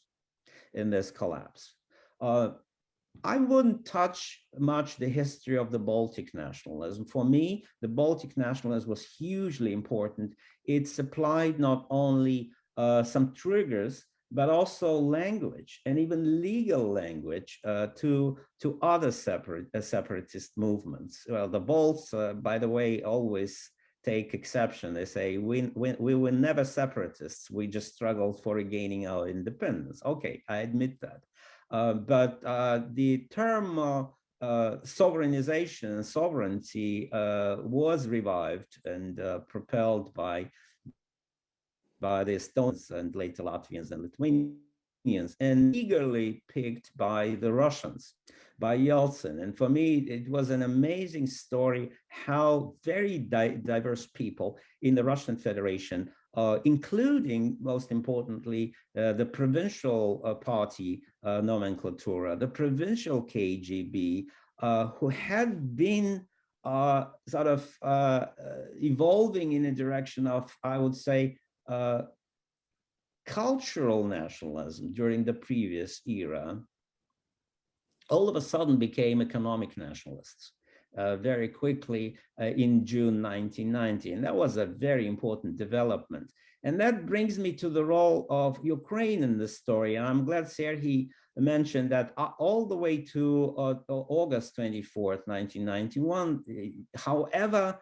in this collapse. I wouldn't touch much the history of the Baltic nationalism. For me, the Baltic nationalism was hugely important. It supplied not only some triggers, but also language, and even legal language to other separatist movements. Well, the Balts, by the way, always take exception. They say, we were never separatists. We just struggled for regaining our independence. Okay, I admit that. But the term sovereignization and sovereignty was revived and propelled by the Estonians and later Latvians and Lithuanians, and eagerly picked by the Russians, by Yeltsin. And for me, it was an amazing story how very diverse people in the Russian Federation, including, most importantly, the provincial party nomenclatura, the provincial KGB, who had been sort of evolving in a direction of, I would say, cultural nationalism during the previous era, all of a sudden became economic nationalists very quickly in June 1990. And that was a very important development. And that brings me to the role of Ukraine in this story. And I'm glad Sergei mentioned that all the way to August 24th, 1991, however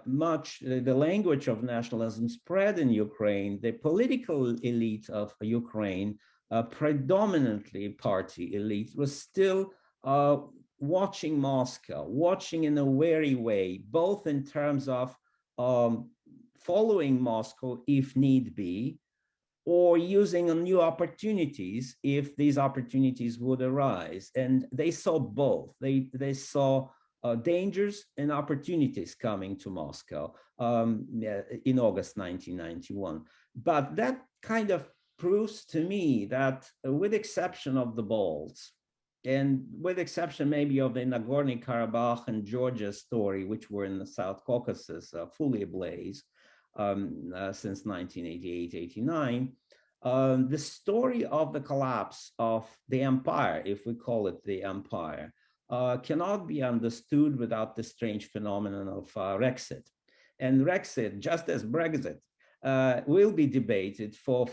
much the language of nationalism spread in Ukraine, the political elite of Ukraine, predominantly party elite, was still watching Moscow, watching in a wary way, both in terms of following Moscow if need be, or using new opportunities if these opportunities would arise. And they saw both. They saw dangers and opportunities coming to Moscow in August 1991. But that kind of proves to me that, with exception of the Balts, and with exception maybe of the Nagorno-Karabakh and Georgia story, which were in the South Caucasus fully ablaze since 1988-89, the story of the collapse of the empire, if we call it the empire, cannot be understood without the strange phenomenon of Brexit. And Brexit, just as Brexit, will be debated for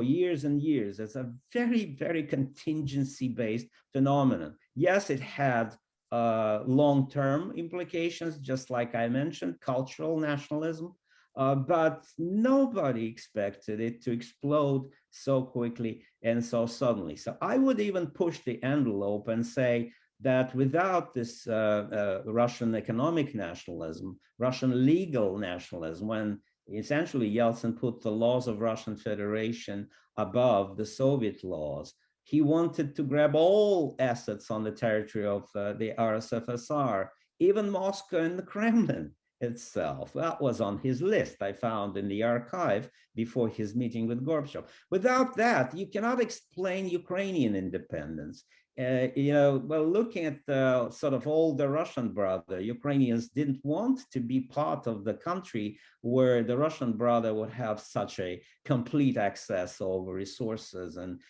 years and years as a very, very contingency-based phenomenon. Yes, it had long-term implications, just like I mentioned, cultural nationalism, but nobody expected it to explode so quickly and so suddenly. So I would even push the envelope and say that without this Russian economic nationalism, Russian legal nationalism, when essentially Yeltsin put the laws of Russian Federation above the Soviet laws, he wanted to grab all assets on the territory of the RSFSR, even Moscow and the Kremlin itself. That was on his list, I found in the archive before his meeting with Gorbachev. Without that, you cannot explain Ukrainian independence. well, looking at the sort of older Russian brother, Ukrainians didn't want to be part of the country where the Russian brother would have such a complete access over resources and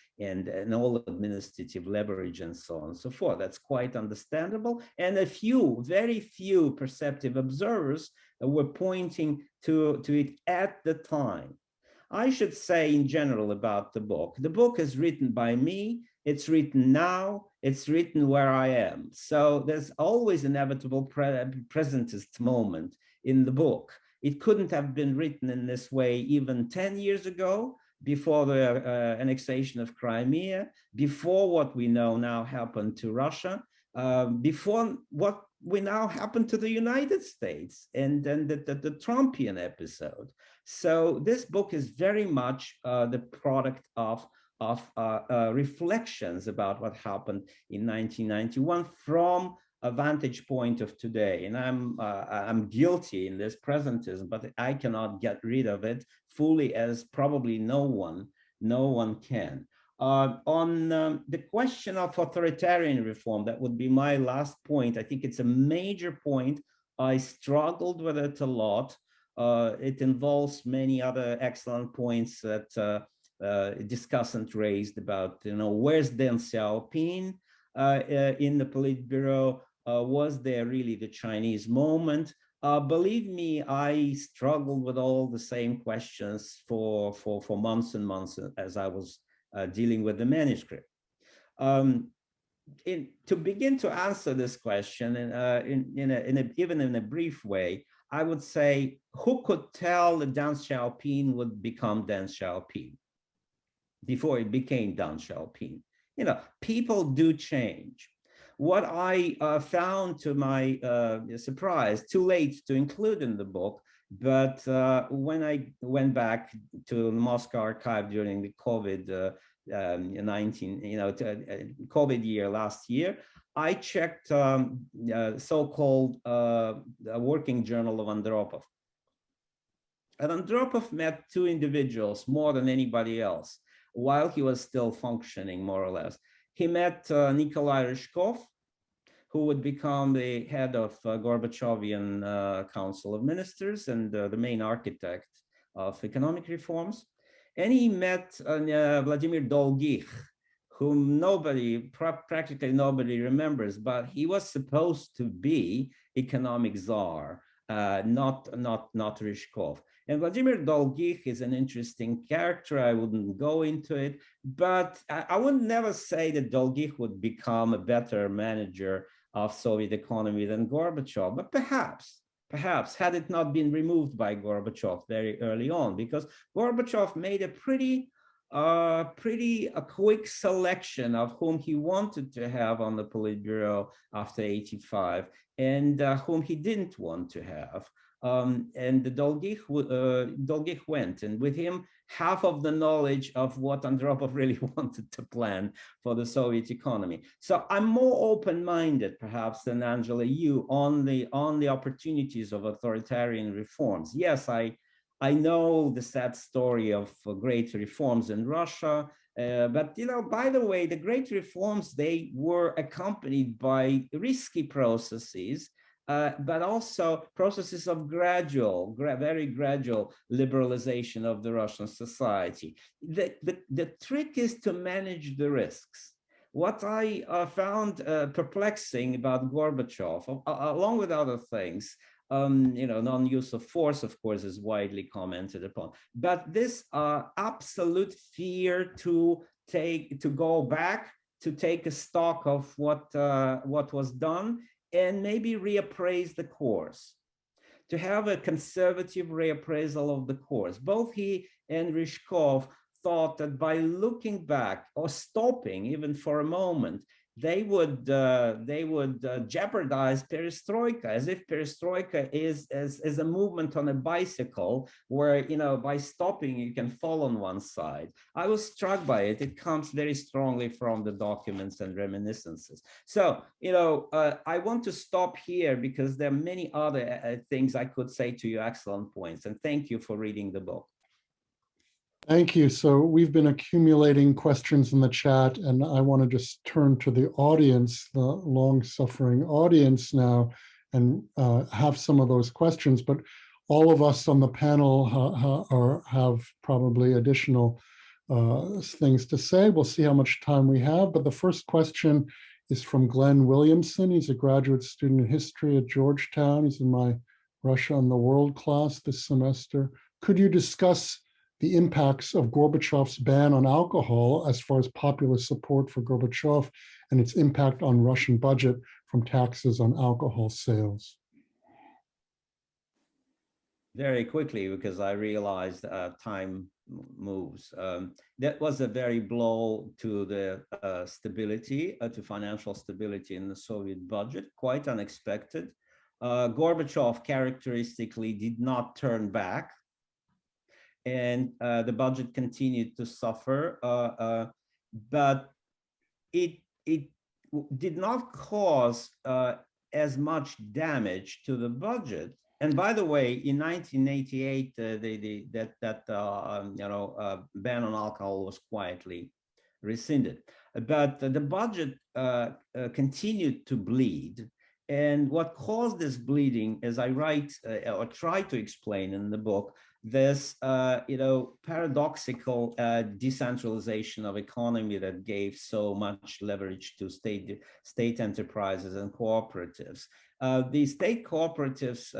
all administrative leverage and so on and so forth. That's quite understandable. And very few perceptive observers were pointing to it at the time. I should say in general about the book is written by me. It's written now, it's written where I am. So there's always inevitable presentist moment in the book. It couldn't have been written in this way even 10 years ago, before the annexation of Crimea, before what we know now happened to Russia, before what we now happen to the United States, and then the Trumpian episode. So this book is very much the product of reflections about what happened in 1991 from a vantage point of today. And I'm guilty in this presentism, but I cannot get rid of it fully, as probably no one can. On the question of authoritarian reform, that would be my last point. I think it's a major point. I struggled with it a lot. It involves many other excellent points that discussant raised about, where's Deng Xiaoping in the Politburo? Was there really the Chinese moment? Believe me, I struggled with all the same questions for months and months as I was dealing with the manuscript. To begin to answer this question, even in a brief way, I would say, who could tell that Deng Xiaoping would become Deng Xiaoping before it became Deng Xiaoping? People do change. What I found, to my surprise, too late to include in the book, but when I went back to the Moscow archive during the COVID COVID year last year, I checked so-called working journal of Andropov. And Andropov met two individuals more than anybody else while he was still functioning, more or less. He met Nikolai Ryzhkov, who would become the head of Gorbachevian Council of Ministers and the main architect of economic reforms. And he met Vladimir Dolgikh, whom practically nobody remembers, but he was supposed to be economic czar, not Ryzhkov. And Vladimir Dolgikh is an interesting character. I wouldn't go into it, but I would never say that Dolgikh would become a better manager of Soviet economy than Gorbachev, but perhaps had it not been removed by Gorbachev very early on, because Gorbachev made a pretty quick selection of whom he wanted to have on the Politburo after 85 and whom he didn't want to have. And the Dolgikh went, and with him, half of the knowledge of what Andropov really wanted to plan for the Soviet economy. So I'm more open-minded, perhaps, than Angela, you on the opportunities of authoritarian reforms. Yes, I know the sad story of great reforms in Russia, but by the way, the great reforms, they were accompanied by risky processes, but also processes of very gradual liberalization of the Russian society. The trick is to manage the risks. What I found perplexing about Gorbachev, along with other things, non-use of force, of course, is widely commented upon, but this absolute fear to go back, to take a stock of what was done, and maybe reappraise the course, to have a conservative reappraisal of the course. Both he and Ryzhkov thought that by looking back or stopping even for a moment, they would jeopardize perestroika, as if perestroika is a movement on a bicycle where, by stopping, you can fall on one side. I was struck by it. It comes very strongly from the documents and reminiscences. So, I want to stop here because there are many other things I could say to you, excellent points. And thank you for reading the book. Thank you. So we've been accumulating questions in the chat, and I want to just turn to the audience, the long-suffering audience now, and have some of those questions. But all of us on the panel have probably additional things to say. We'll see how much time we have. But the first question is from Glenn Williamson. He's a graduate student in history at Georgetown. He's in my Russia and the World class this semester. Could you discuss the impacts of Gorbachev's ban on alcohol as far as populist support for Gorbachev and its impact on Russian budget from taxes on alcohol sales? Very quickly, because I realized time moves. That was a very blow to the stability, to financial stability in the Soviet budget, quite unexpected. Gorbachev characteristically did not turn back, and the budget continued to suffer, but it did not cause as much damage to the budget. And by the way, in 1988, that ban on alcohol was quietly rescinded, but the budget continued to bleed. And what caused this bleeding, as I write or try to explain in the book, this paradoxical decentralization of economy that gave so much leverage to state enterprises and cooperatives. The state cooperatives,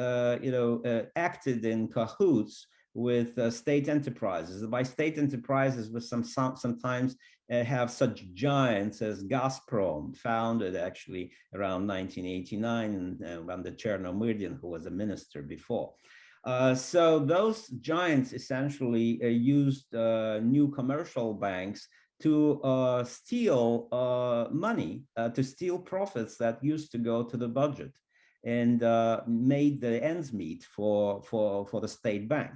acted in cahoots with state enterprises. By state enterprises, with sometimes have such giants as Gazprom, founded actually around 1989 under Chernomyrdin, who was a minister before. So those giants essentially used new commercial banks to steal money, to steal profits that used to go to the budget, and made the ends meet for the state bank.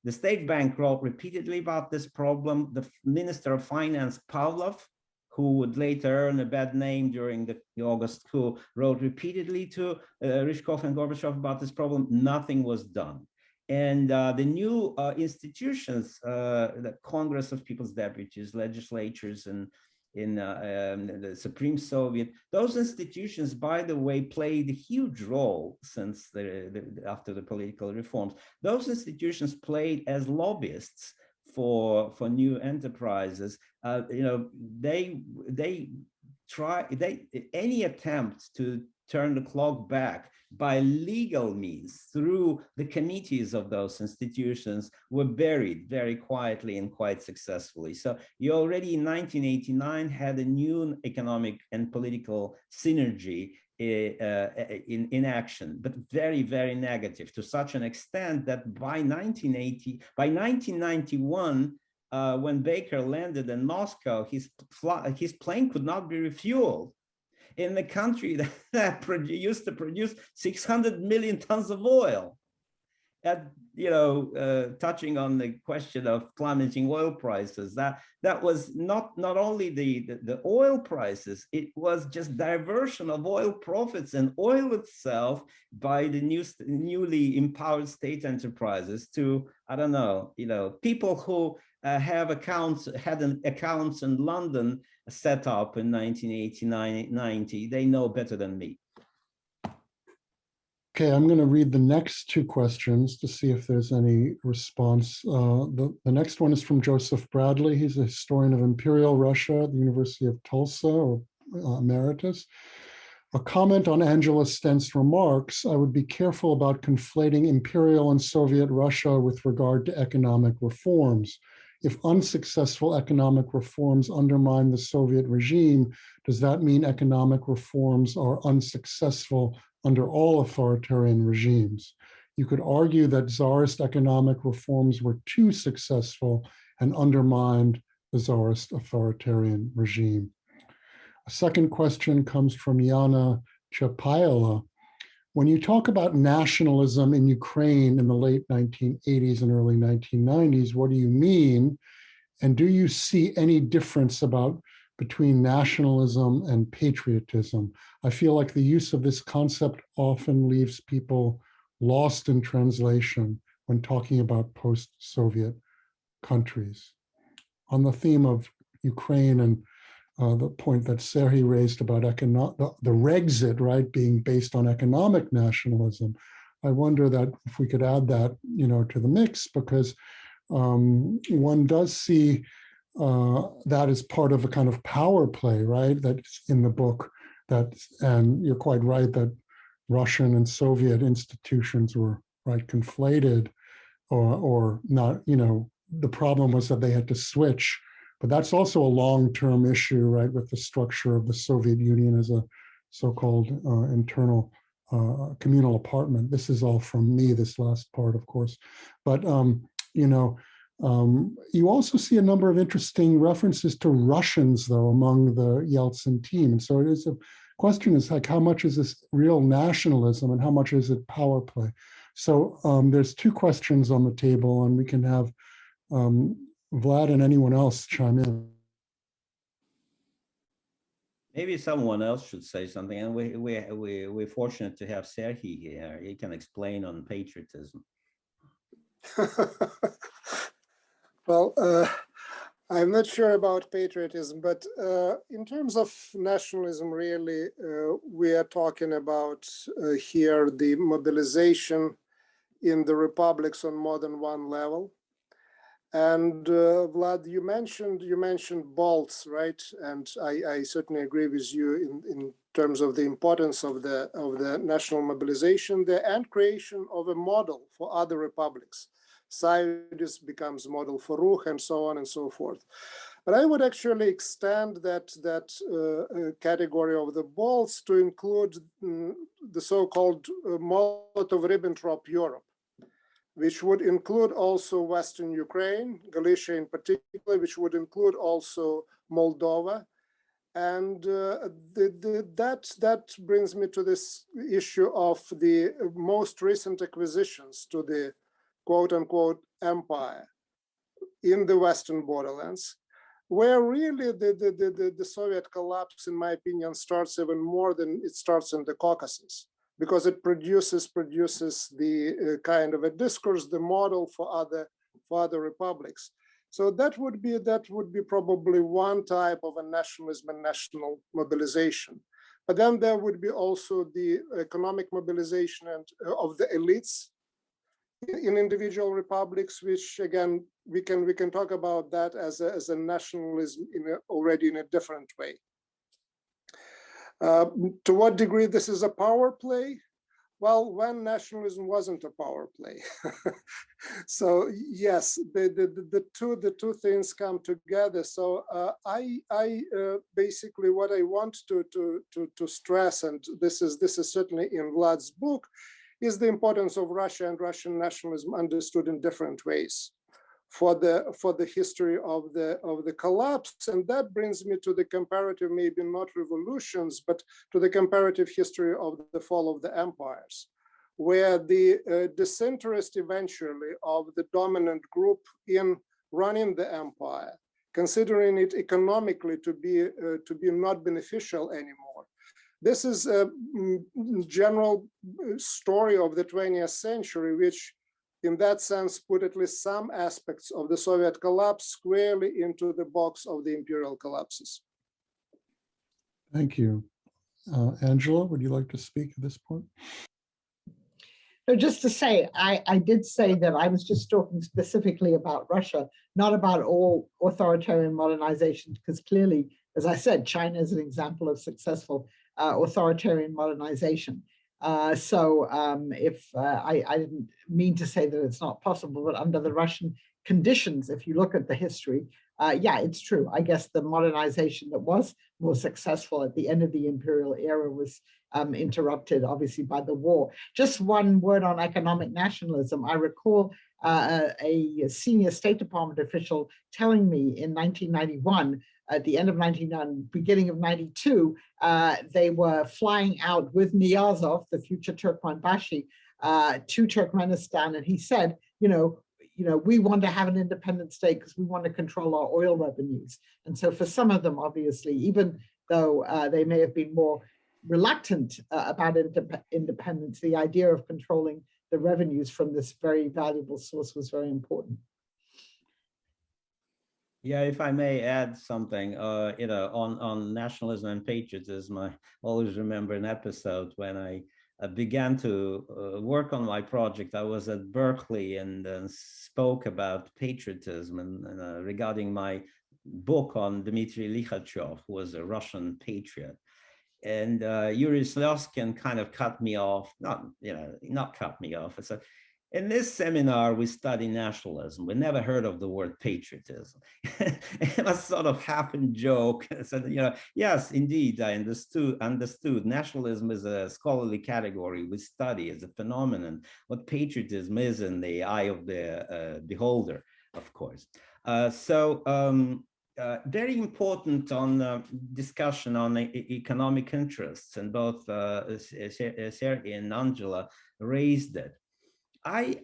The state bank wrote repeatedly about this problem. The Minister of Finance, Pavlov, who would later earn a bad name during the August coup, wrote repeatedly to Ryzhkov and Gorbachev about this problem. Nothing was done. And the new institutions, the Congress of People's Deputies, legislatures, and in the Supreme Soviet, those institutions, by the way, played a huge role since after the political reforms. Those institutions played as lobbyists for new enterprises. Any attempt to turn the clock back by legal means through the committees of those institutions were buried very quietly and quite successfully. So you already in 1989 had a new economic and political synergy in action, but very, very negative, to such an extent that by 1991, when Baker landed in Moscow, his plane could not be refueled in the country that used to produce 600 million tons of oil. Touching on the question of plummeting oil prices, that was not only the oil prices, it was just diversion of oil profits and oil itself by the newly empowered state enterprises to, people who had accounts in London set up in 1989-90. They know better than me. Okay, I'm going to read the next two questions to see if there's any response. The next one is from Joseph Bradley. He's a historian of Imperial Russia at the University of Tulsa, or emeritus. A comment on Angela Stent's remarks: I would be careful about conflating Imperial and Soviet Russia with regard to economic reforms. If unsuccessful economic reforms undermine the Soviet regime, does that mean economic reforms are unsuccessful under all authoritarian regimes? You could argue that Tsarist economic reforms were too successful and undermined the Tsarist authoritarian regime. A second question comes from Yana Chapaila. When you talk about nationalism in Ukraine in the late 1980s and early 1990s, what do you mean? And do you see any difference between nationalism and patriotism? I feel like the use of this concept often leaves people lost in translation when talking about post-Soviet countries. On the theme of Ukraine and the point that Serhiy raised about the Regxit, right, being based on economic nationalism, I wonder that if we could add that, to the mix, because one does see that as part of a kind of power play, right? That's in the book. And you're quite right that Russian and Soviet institutions were conflated, or not. The problem was that they had to switch. But that's also a long-term issue, right, with the structure of the Soviet Union as a so-called internal communal apartment. This is all from me, this last part, of course. But, you also see a number of interesting references to Russians, though, among the Yeltsin team. And so it is a question is how much is this real nationalism and how much is it power play? So there's two questions on the table, and we can have Vlad and anyone else chime in. Maybe someone else should say something, and we're fortunate to have Serhiy here. He can explain on patriotism. Well, I'm not sure about patriotism, but in terms of nationalism, really, we are talking about here the mobilization in the republics on more than one level. And Vlad, you mentioned Balts, right? And I certainly agree with you in terms of the importance of the national mobilization there and creation of a model for other republics. Saiudis becomes model for Ruch and so on and so forth. But I would actually extend that category of the Balts to include the so-called Molotov-Ribbentrop Europe, which would include also Western Ukraine, Galicia in particular, which would include also Moldova. And that brings me to this issue of the most recent acquisitions to the quote-unquote empire in the Western borderlands, where really the Soviet collapse, in my opinion, starts even more than it starts in the Caucasus, because it produces the kind of a discourse, the model for other republics. So that would be probably one type of a nationalism and national mobilization. But then there would be also the economic mobilization and of the elites in individual republics, which again we can talk about that as a nationalism already in a different way. To what degree this is a power play? Well, when nationalism wasn't a power play. So yes, the two things come together. So I basically what I want to stress, and this is certainly in Vlad's book, is the importance of Russia and Russian nationalism understood in different ways for the history of the collapse. And that brings me to the comparative, maybe not revolutions, but to the comparative history of the fall of the empires, where the disinterest eventually of the dominant group in running the empire, considering it economically to be not beneficial anymore. This is a general story of the 20th century, which in that sense put at least some aspects of the Soviet collapse squarely into the box of the imperial collapses. Thank you. Angela, would you like to speak at this point? So just to say, I did say that I was just talking specifically about Russia, not about all authoritarian modernization, because clearly, as I said, China is an example of successful authoritarian modernization. So if I didn't mean to say that it's not possible, but under the Russian conditions, if you look at the history, yeah, it's true. I guess the modernization that was more successful at the end of the imperial era was interrupted, obviously, by the war. Just one word on economic nationalism. I recall a senior State Department official telling me in 1991, at the end of 1991, beginning of 92, they were flying out with Niyazov, the future Turkmenbashi, to Turkmenistan. And he said, we want to have an independent state because we want to control our oil revenues. And so for some of them, obviously, even though they may have been more reluctant about independence, the idea of controlling the revenues from this very valuable source was very important. Yeah, if I may add something, on nationalism and patriotism, I always remember an episode when I began to work on my project. I was at Berkeley and spoke about patriotism and regarding my book on Dmitry Likhachev, who was a Russian patriot. And Yuri Sloskin kind of cut me off, not cut me off. I said, in this seminar, we study nationalism. We never heard of the word patriotism. It was sort of half in joke. I said, yes, indeed, I understood. Nationalism is a scholarly category we study as a phenomenon. What patriotism is in the eye of the beholder, of course. Very important on discussion on economic interests, and both Sergei and Angela raised it. I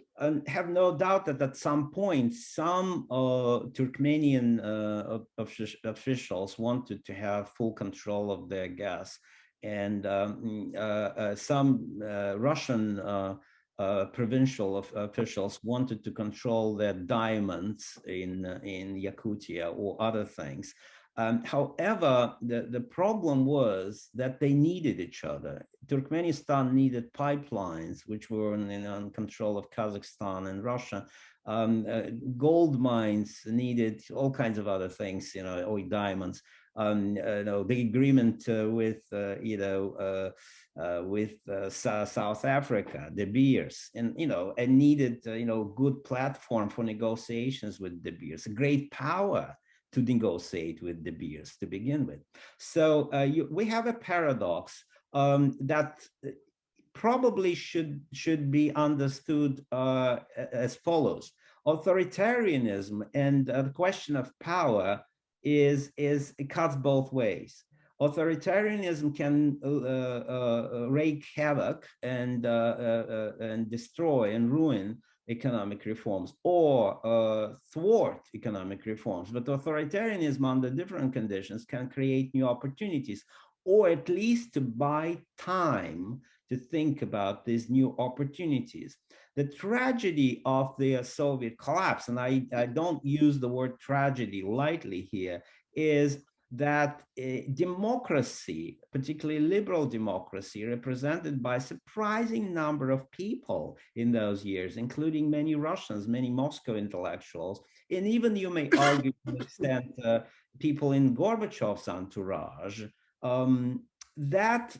have no doubt that at some point, some Turkmenian officials wanted to have full control of their gas, and some Russian provincial officials wanted to control their diamonds in Yakutia or other things. However, the problem was that they needed each other. Turkmenistan needed pipelines, which were in control of Kazakhstan and Russia. Gold mines needed all kinds of other things, oil diamonds. The agreement with South Africa, De Beers, and needed good platform for negotiations with De Beers, a great power to negotiate with De Beers to begin with. So we have a paradox that probably should be understood as follows. Authoritarianism and the question of power it cuts both ways. Authoritarianism can wreak havoc and destroy and ruin economic reforms, or thwart economic reforms. But authoritarianism under different conditions can create new opportunities, or at least to buy time to think about these new opportunities. The tragedy of the Soviet collapse, and I don't use the word tragedy lightly here, is that democracy, particularly liberal democracy, represented by a surprising number of people in those years, including many Russians, many Moscow intellectuals, and even, you may argue to an extent, people in Gorbachev's entourage, that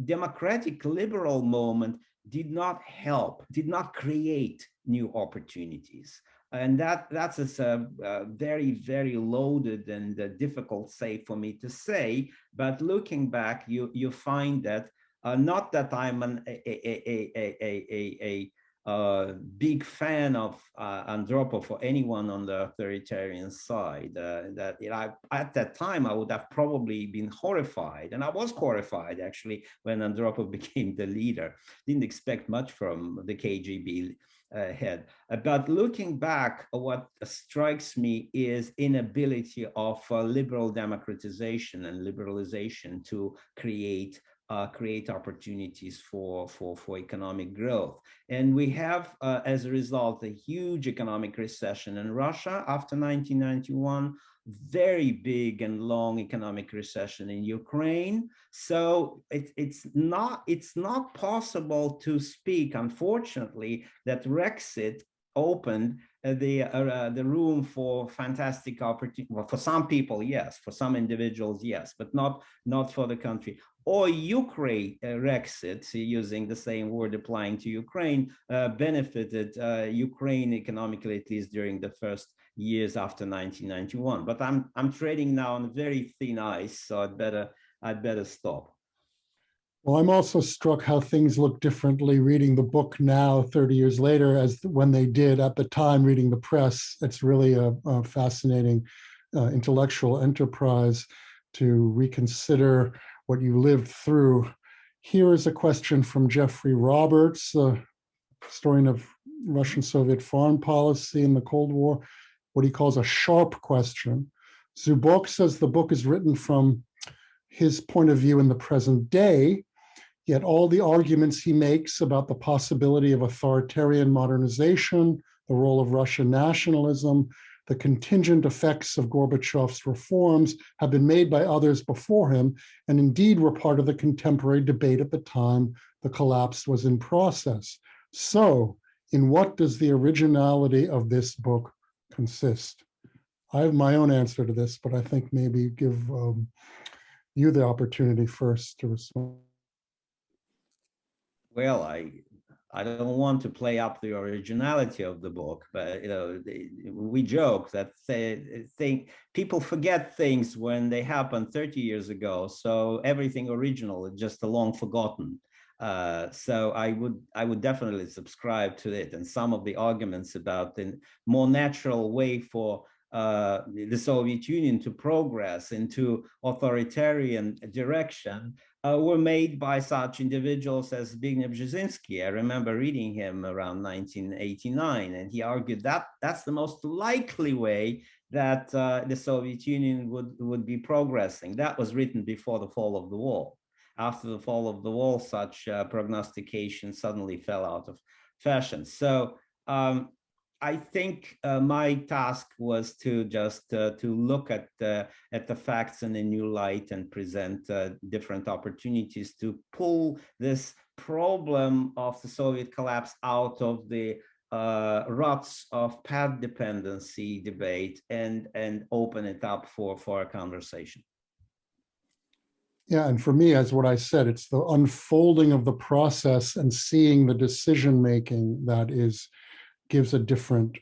democratic liberal moment did not help, did not create new opportunities. And that's a very, very loaded and difficult say for me to say. But looking back, you find that not that I'm a big fan of Andropov or anyone on the authoritarian side. At that time, I would have probably been horrified, and I was horrified actually when Andropov became the leader. Didn't expect much from the KGB head. But looking back, what strikes me is inability of liberal democratization and liberalization to create opportunities for economic growth. And we have, as a result, a huge economic recession in Russia after 1991, very big and long economic recession in Ukraine. So it's not possible to speak, unfortunately, that Brexit opened the room for fantastic opportunity. Well, for some people, yes. For some individuals, yes, but not for the country. Or Ukraine Brexit, using the same word applying to Ukraine, benefited Ukraine economically, at least during the first years after 1991. But I'm trading now on very thin ice, so I'd better stop. Well, I'm also struck how things look differently reading the book now, 30 years later, as when they did at the time reading the press. It's really a fascinating intellectual enterprise to reconsider what you lived through. Here is a question from Jeffrey Roberts, a historian of Russian-Soviet foreign policy in the Cold War, what he calls a sharp question. Zubok says the book is written from his point of view in the present day, yet all the arguments he makes about the possibility of authoritarian modernization, the role of Russian nationalism, The contingent effects of Gorbachev's reforms have been made by others before him, and indeed were part of the contemporary debate at the time the collapse was in process. So, in what does the originality of this book consist? I have my own answer to this, but I think maybe give you the opportunity first to respond. Well, I don't want to play up the originality of the book, but we joke that people forget things when they happened 30 years ago. So everything original is just a long forgotten. So I would definitely subscribe to it. And some of the arguments about the more natural way for the Soviet Union to progress into authoritarian direction were made by such individuals as Zbigniew Brzezinski. I remember reading him around 1989, and he argued that that's the most likely way that the Soviet Union would be progressing. That was written before the fall of the wall. After the fall of the wall, such prognostication suddenly fell out of fashion. So I think my task was to just to look at the facts in a new light and present different opportunities to pull this problem of the Soviet collapse out of the ruts of path dependency debate and open it up for a conversation. Yeah, and for me, as what I said, it's the unfolding of the process and seeing the decision making that gives a different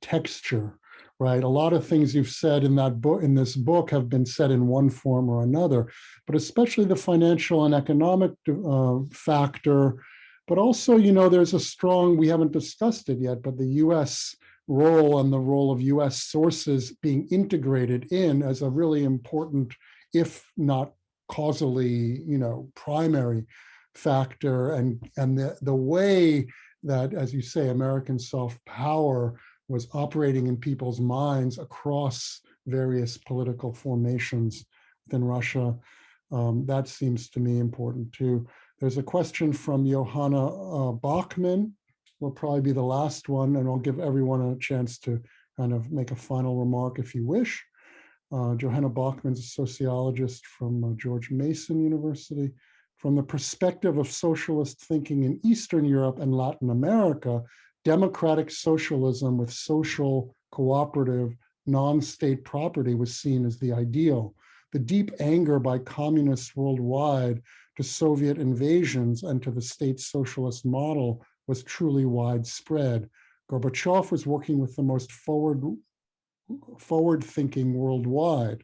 texture, right? A lot of things you've said in that book, in this book, have been said in one form or another, but especially the financial and economic factor. But also, there's a strong, we haven't discussed it yet, but the U.S. role and the role of U.S. sources being integrated in as a really important, if not causally, primary factor, and the way that, as you say, American soft power was operating in people's minds across various political formations within Russia. That seems to me important too. There's a question from Johanna Bachman. Will probably be the last one, and I'll give everyone a chance to kind of make a final remark if you wish. Johanna Bachman's a sociologist from George Mason University. From the perspective of socialist thinking in Eastern Europe and Latin America, democratic socialism with social, cooperative, non-state property was seen as the ideal. The deep anger by communists worldwide to Soviet invasions and to the state socialist model was truly widespread. Gorbachev was working with the most forward-thinking worldwide.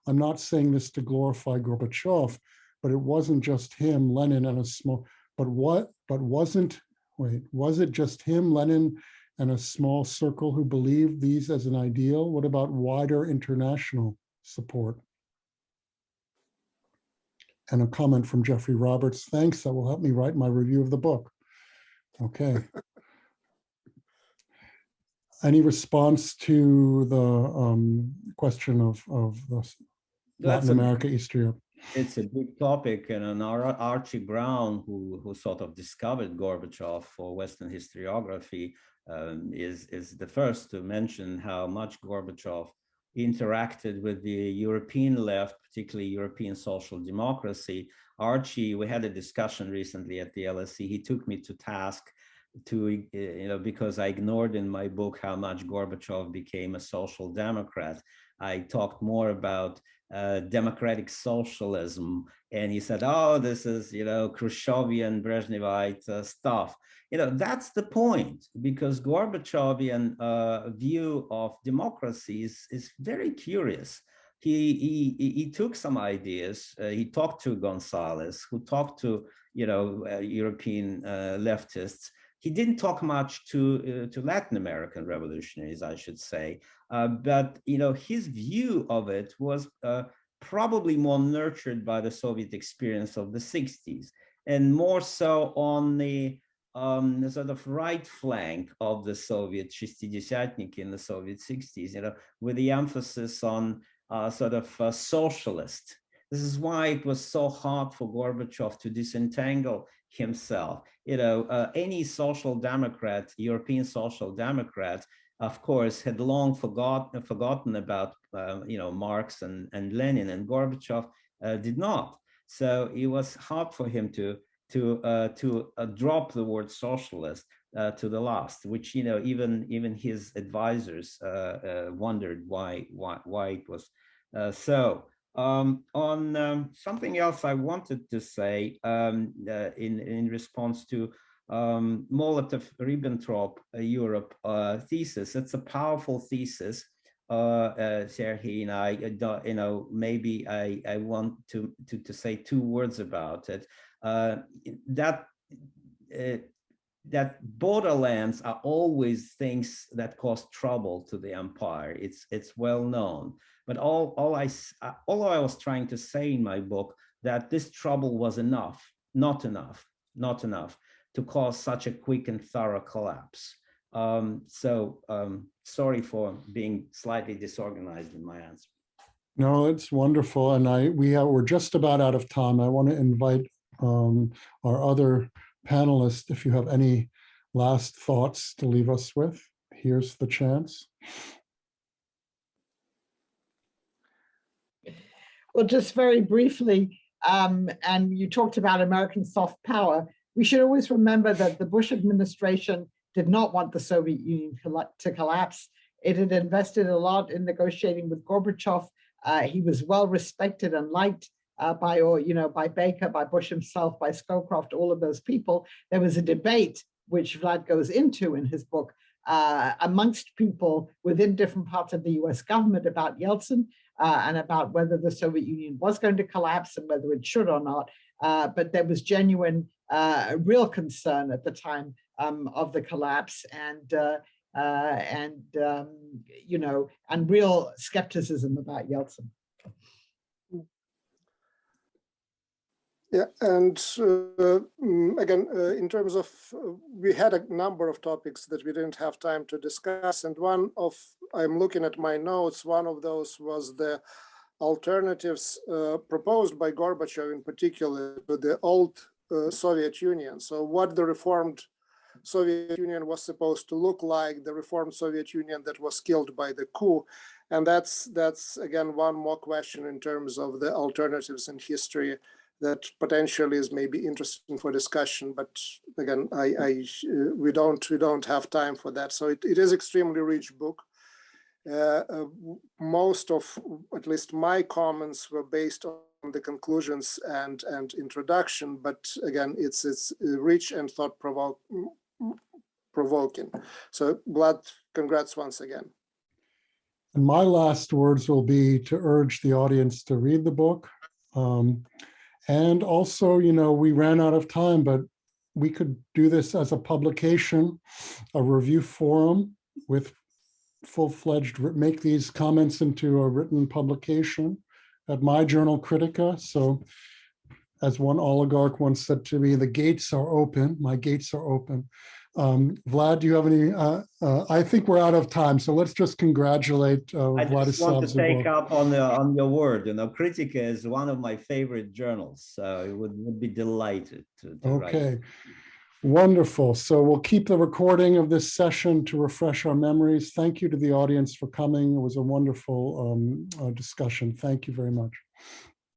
I'm not saying this to glorify Gorbachev, but it wasn't just him, Lenin, and a small, was it just him, Lenin, and a small circle who believed these as an ideal? What about wider international support? And a comment from Jeffrey Roberts, thanks, that will help me write my review of the book. Okay. Any response to the question of the Latin America, East Europe? It's a big topic, and Archie Brown, who sort of discovered Gorbachev for Western historiography, is the first to mention how much Gorbachev interacted with the European left, particularly European social democracy. Archie, we had a discussion recently at the LSE. He took me to task because I ignored in my book how much Gorbachev became a social democrat. I talked more about democratic socialism, and he said, "Oh, this is Khrushchevian, Brezhnevite stuff." That's the point, because Gorbachevian view of democracy is very curious. He took some ideas. He talked to Gonzalez, who talked to European leftists. He didn't talk much to Latin American revolutionaries, I should say, but his view of it was probably more nurtured by the Soviet experience of the 60s, and more so on the sort of right flank of the Soviet Shestidesiatniki in the Soviet 60s, with the emphasis on sort of socialist. This is why it was so hard for Gorbachev to disentangle himself. Any social democrat, European social democrat, of course, had long forgotten about Marx and Lenin, and Gorbachev did not. So it was hard for him to drop the word socialist to the last, which even his advisors wondered why it was so. On something else I wanted to say in response to Molotov-Ribbentrop Europe thesis. It's a powerful thesis, Sergei, and maybe I want to say 2 words about it. That borderlands are always things that cause trouble to the empire. It's well known. But all I was trying to say in my book, that this trouble was not enough to cause such a quick and thorough collapse. Sorry for being slightly disorganized in my answer. No, it's wonderful. And we're just about out of time. I want to invite our other panelists, if you have any last thoughts to leave us with. Here's the chance. Well, just very briefly, and you talked about American soft power. We should always remember that the Bush administration did not want the Soviet Union to collapse. It had invested a lot in negotiating with Gorbachev. He was well respected and liked by Baker, by Bush himself, by Scowcroft, all of those people. There was a debate, which Vlad goes into in his book, amongst people within different parts of the US government about Yeltsin and about whether the Soviet Union was going to collapse and whether it should or not. But there was genuine, real concern at the time of the collapse and real skepticism about Yeltsin. Yeah, and again, in terms of, we had a number of topics that we didn't have time to discuss, and I'm looking at my notes, one of those was the alternatives proposed by Gorbachev in particular to the old Soviet Union. So what the reformed Soviet Union was supposed to look like, the reformed Soviet Union that was killed by the coup. And that's again, one more question in terms of the alternatives in history that potentially is maybe interesting for discussion, but again, we don't have time for that. So it is extremely rich book. Most of, at least my comments were based on the conclusions and introduction, but again, it's rich and thought-provoking. So Vlad, congrats once again. And my last words will be to urge the audience to read the book. And also, we ran out of time, but we could do this as a publication, a review forum with full-fledged, make these comments into a written publication at my journal Critica. So as one oligarch once said to me, the gates are open, my gates are open. Vlad, do you have any, I think we're out of time, so let's just congratulate Vladislav Zubok. I just want to take up on your word. Critica is one of my favorite journals, so I would be delighted to Okay, write. Wonderful. So we'll keep the recording of this session to refresh our memories. Thank you to the audience for coming. It was a wonderful discussion. Thank you very much.